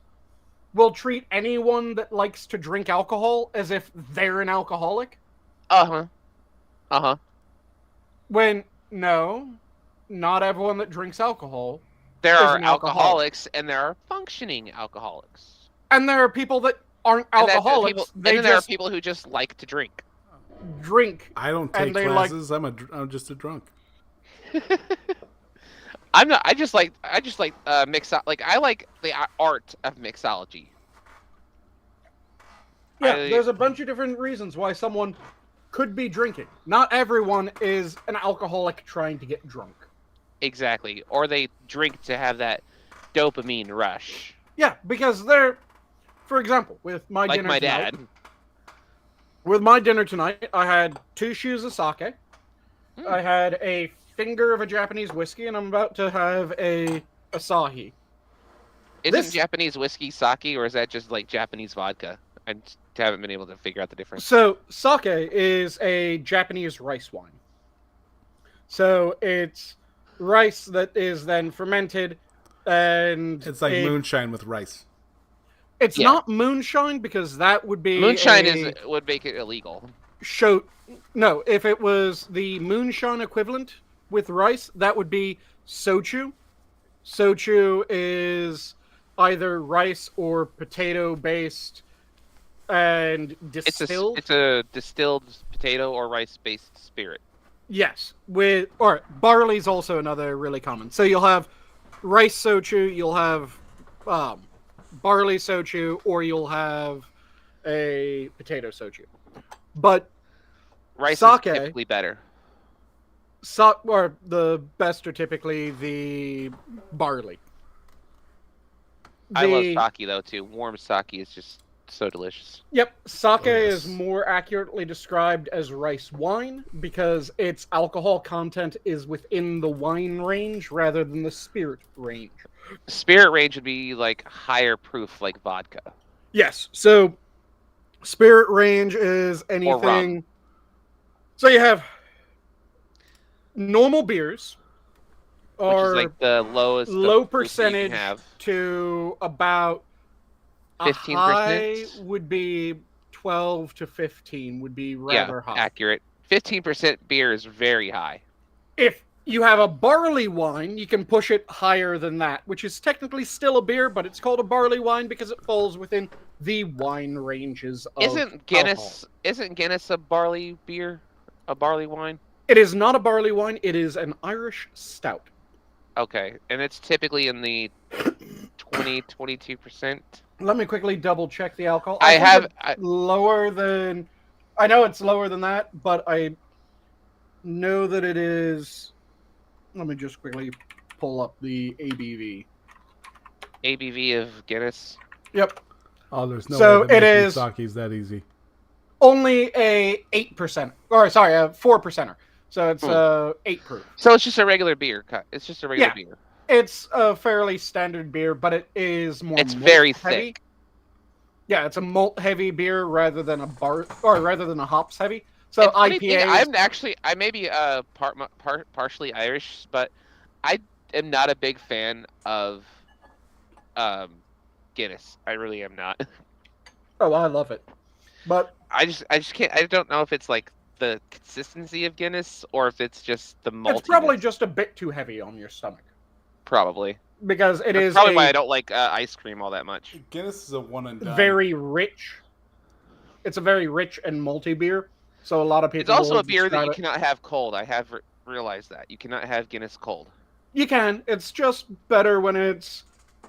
will treat anyone that likes to drink alcohol as if they're an alcoholic. When, no, not everyone that drinks alcohol There are alcoholics, and there are functioning alcoholics. And there are people that aren't alcoholics. There are people who just like to drink. I don't take classes. I'm just a drunk. I'm not. I just like mix. Like I like the art of mixology. Yeah, there's a bunch of different reasons why someone could be drinking. Not everyone is an alcoholic trying to get drunk. Exactly, or they drink to have that dopamine rush. Yeah, because they're, for example, with my dinner my tonight. dad. With my dinner tonight, I had 2 shoes of sake. I had a finger of a Japanese whiskey, and I'm about to have a Asahi. Isn't Japanese whiskey sake, or is that just like Japanese vodka? I haven't been able to figure out the difference. So, sake is a Japanese rice wine. So, it's rice that is then fermented, and... It's like moonshine with rice. It's not moonshine, because that would be... Moonshine would make it illegal. No, if it was the moonshine equivalent with rice, that would be sochu. Sochu is either rice or potato-based and distilled. It's a distilled potato or rice-based spirit. Yes, or barley's also another really common. So you'll have rice sochu, you'll have barley sochu, or you'll have a potato sochu. But rice sake, is typically better. Or the best are typically the barley. I love sake though too. Warm sake is just so delicious. Yep, sake is more accurately described as rice wine because its alcohol content is within the wine range rather than the spirit range. Spirit range would be like higher proof, like vodka. Yes, so spirit range is anything. Or rum. So you have normal beers, which is like the low percentage to about 15%. High would be 12 to 15 would be rather high. Accurate. 15% beer is very high. If you have a barley wine, you can push it higher than that, which is technically still a beer, but it's called a barley wine because it falls within the wine ranges of alcohol. Isn't Guinness a barley beer? A barley wine? It is not a barley wine. It is an Irish stout. Okay, and it's typically in the 22%. Let me quickly double check the alcohol. Lower than... I know it's lower than that, but I know that it is... Let me just quickly pull up the ABV. ABV of Guinness? Yep. Oh, there's no so way it is sake's that easy. Only a 8%, or sorry, a 4%er. So it's 8 proof. So it's just a regular beer. It's just a regular beer. It's a fairly standard beer, but it is more. It's very heavy. thick. Yeah, it's a malt heavy beer rather than a hops heavy. So IPA. I may be partially Irish, but I am not a big fan of Guinness. I really am not. Oh, I love it, but I just can't. I don't know if it's like the consistency of Guinness or if it's just the maltiness. It's probably just a bit too heavy on your stomach. Probably. Because that's probably why I don't like ice cream all that much. Guinness is a one and done. Very rich. It's a very rich and malty beer, so a lot of people. It's also a beer that you cannot have cold. I have realized that you cannot have Guinness cold. You can. It's just better when it's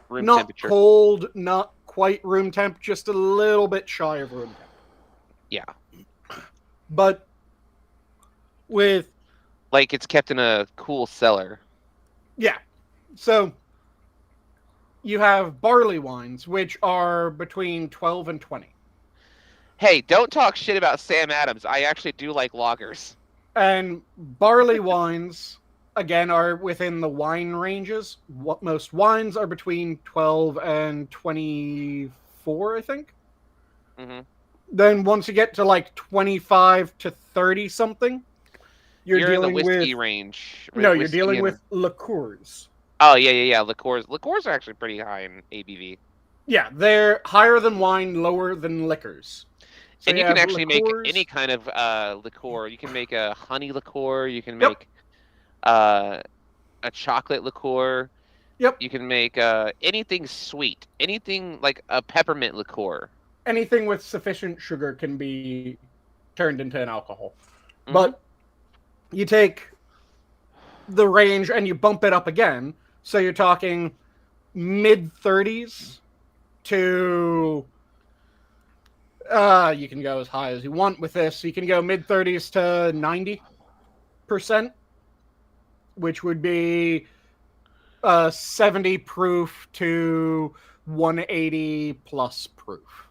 room not temperature. Cold, not quite room temp, just a little bit shy of room temp. Yeah. But with like it's kept in a cool cellar. Yeah. So you have barley wines, which are between 12 and 20. Hey, don't talk shit about Sam Adams. I actually do like lagers. And barley wines, again, are within the wine ranges. Most wines are between 12 and 24, I think. Mm-hmm. Then once you get to like 25 to 30 something, you're dealing in the whiskey with range. No, you're dealing with liqueurs. Oh yeah. Liqueurs are actually pretty high in ABV. Yeah, they're higher than wine, lower than liquors. So and you can actually make any kind of liqueur. You can make a honey liqueur. You can make a chocolate liqueur. Yep. You can make anything sweet. Anything like a peppermint liqueur. Anything with sufficient sugar can be turned into an alcohol. Mm-hmm. But you take the range and you bump it up again. So you're talking mid-30s to... you can go as high as you want with this. You can go mid-30s to 90%, which would be 70 proof to 180 plus proof.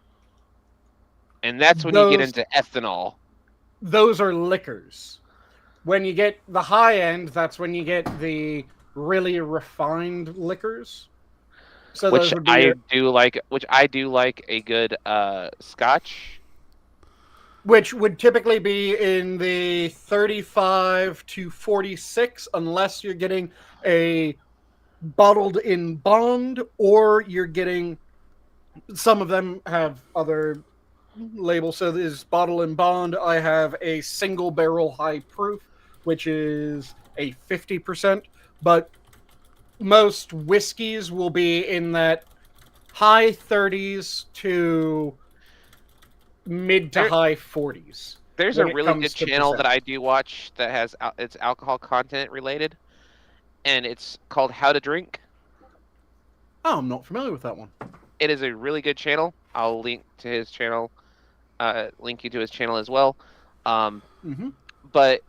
And that's when you get into ethanol. Those are liquors. When you get the high end, that's when you get the really refined liquors. So which I do like a good scotch. Which would typically be in the 35 to 46, unless you're getting a bottled in bond, or you're getting... Some of them have other labels. So this bottle in bond, I have a single barrel high proof, which is a 50%. But most whiskeys will be in that high 30s to mid to high 40s. There's a really good channel that I do watch that has it's alcohol content related, and it's called How to Drink. Oh, I'm not familiar with that one. It is a really good channel. I'll link to his channel, link you to his channel as well. But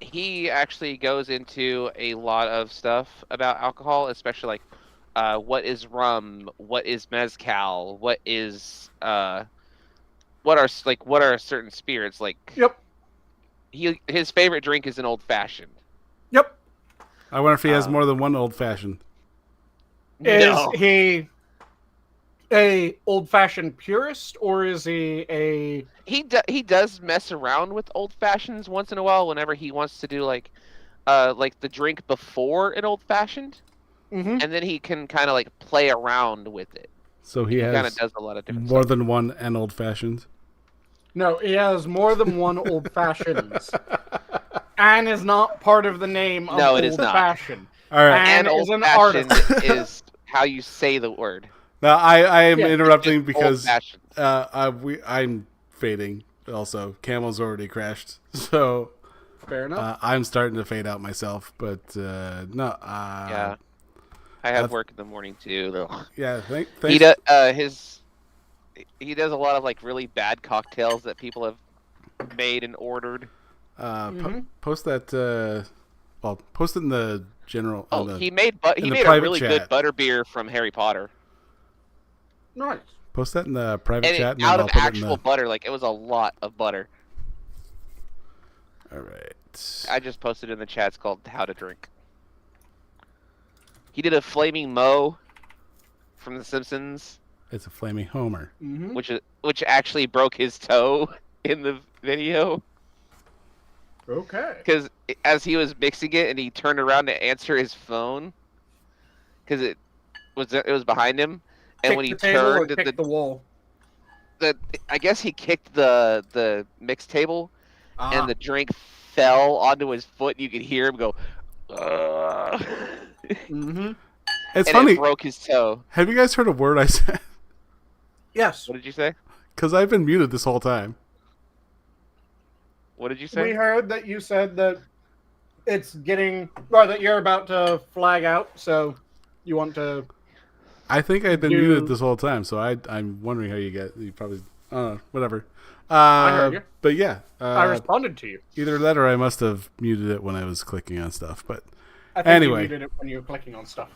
he actually goes into a lot of stuff about alcohol, especially like what is rum, what is mezcal, what is what are certain spirits like. Yep. His favorite drink is an old fashioned. Yep. I wonder if he has more than one old fashioned. Is he a old fashioned purist, or is he a... He does mess around with old fashions once in a while whenever he wants to do like the drink before an old fashioned, and then he can kind of like play around with it. So he has kind of does a lot of different more stuff. than one and old fashioned. No, he has more than one old fashions. Anne is not part of the name of it is not. Fashioned. All right. Anne is an artist. Is how you say the word. Now I am interrupting because I'm fading. Also, Camel's already crashed, so fair enough. I'm starting to fade out myself. But no. Yeah, I have work in the morning too, though. Yeah, thanks. He does a lot of like really bad cocktails that people have made and ordered. Post that. Post it in the general. He made a really good butterbeer from Harry Potter. Nice. Post that in the private and chat. And out then of I'll put actual butter, like it was a lot of butter. All right. I just posted in the chat. It's called How to Drink. He did a flaming Moe from The Simpsons. It's a flaming Homer. Mm-hmm. Which actually broke his toe in the video. Okay. Because as he was mixing it and he turned around to answer his phone, because it was behind him, and Kicked when he the table turned, or kicked the wall. I guess he kicked the mix table, and the drink fell onto his foot. And you could hear him go. Mm-hmm. It's and funny. It broke his toe. Have you guys heard a word I said? Yes. What did you say? Because I've been muted this whole time. What did you say? We heard that you said that it's getting, or that you're about to flag out, so you want to. I think I've been muted this whole time, so I'm wondering how you probably, whatever. I heard you. But yeah. I responded to you. Either that or I must have muted it when I was clicking on stuff. But I think anyway. you muted it when you were clicking on stuff.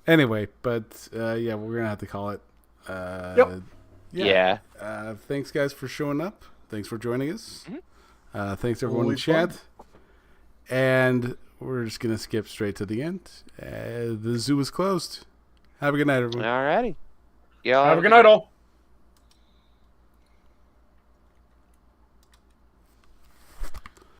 Anyway, but yeah, we're going to have to call it. Yep. Yeah. Thanks, guys, for showing up. Thanks for joining us. Mm-hmm. Thanks, everyone in the chat. And we're just going to skip straight to the end. The zoo is closed. Have a good night, everyone. Alrighty. Yeah. Have a good night, all.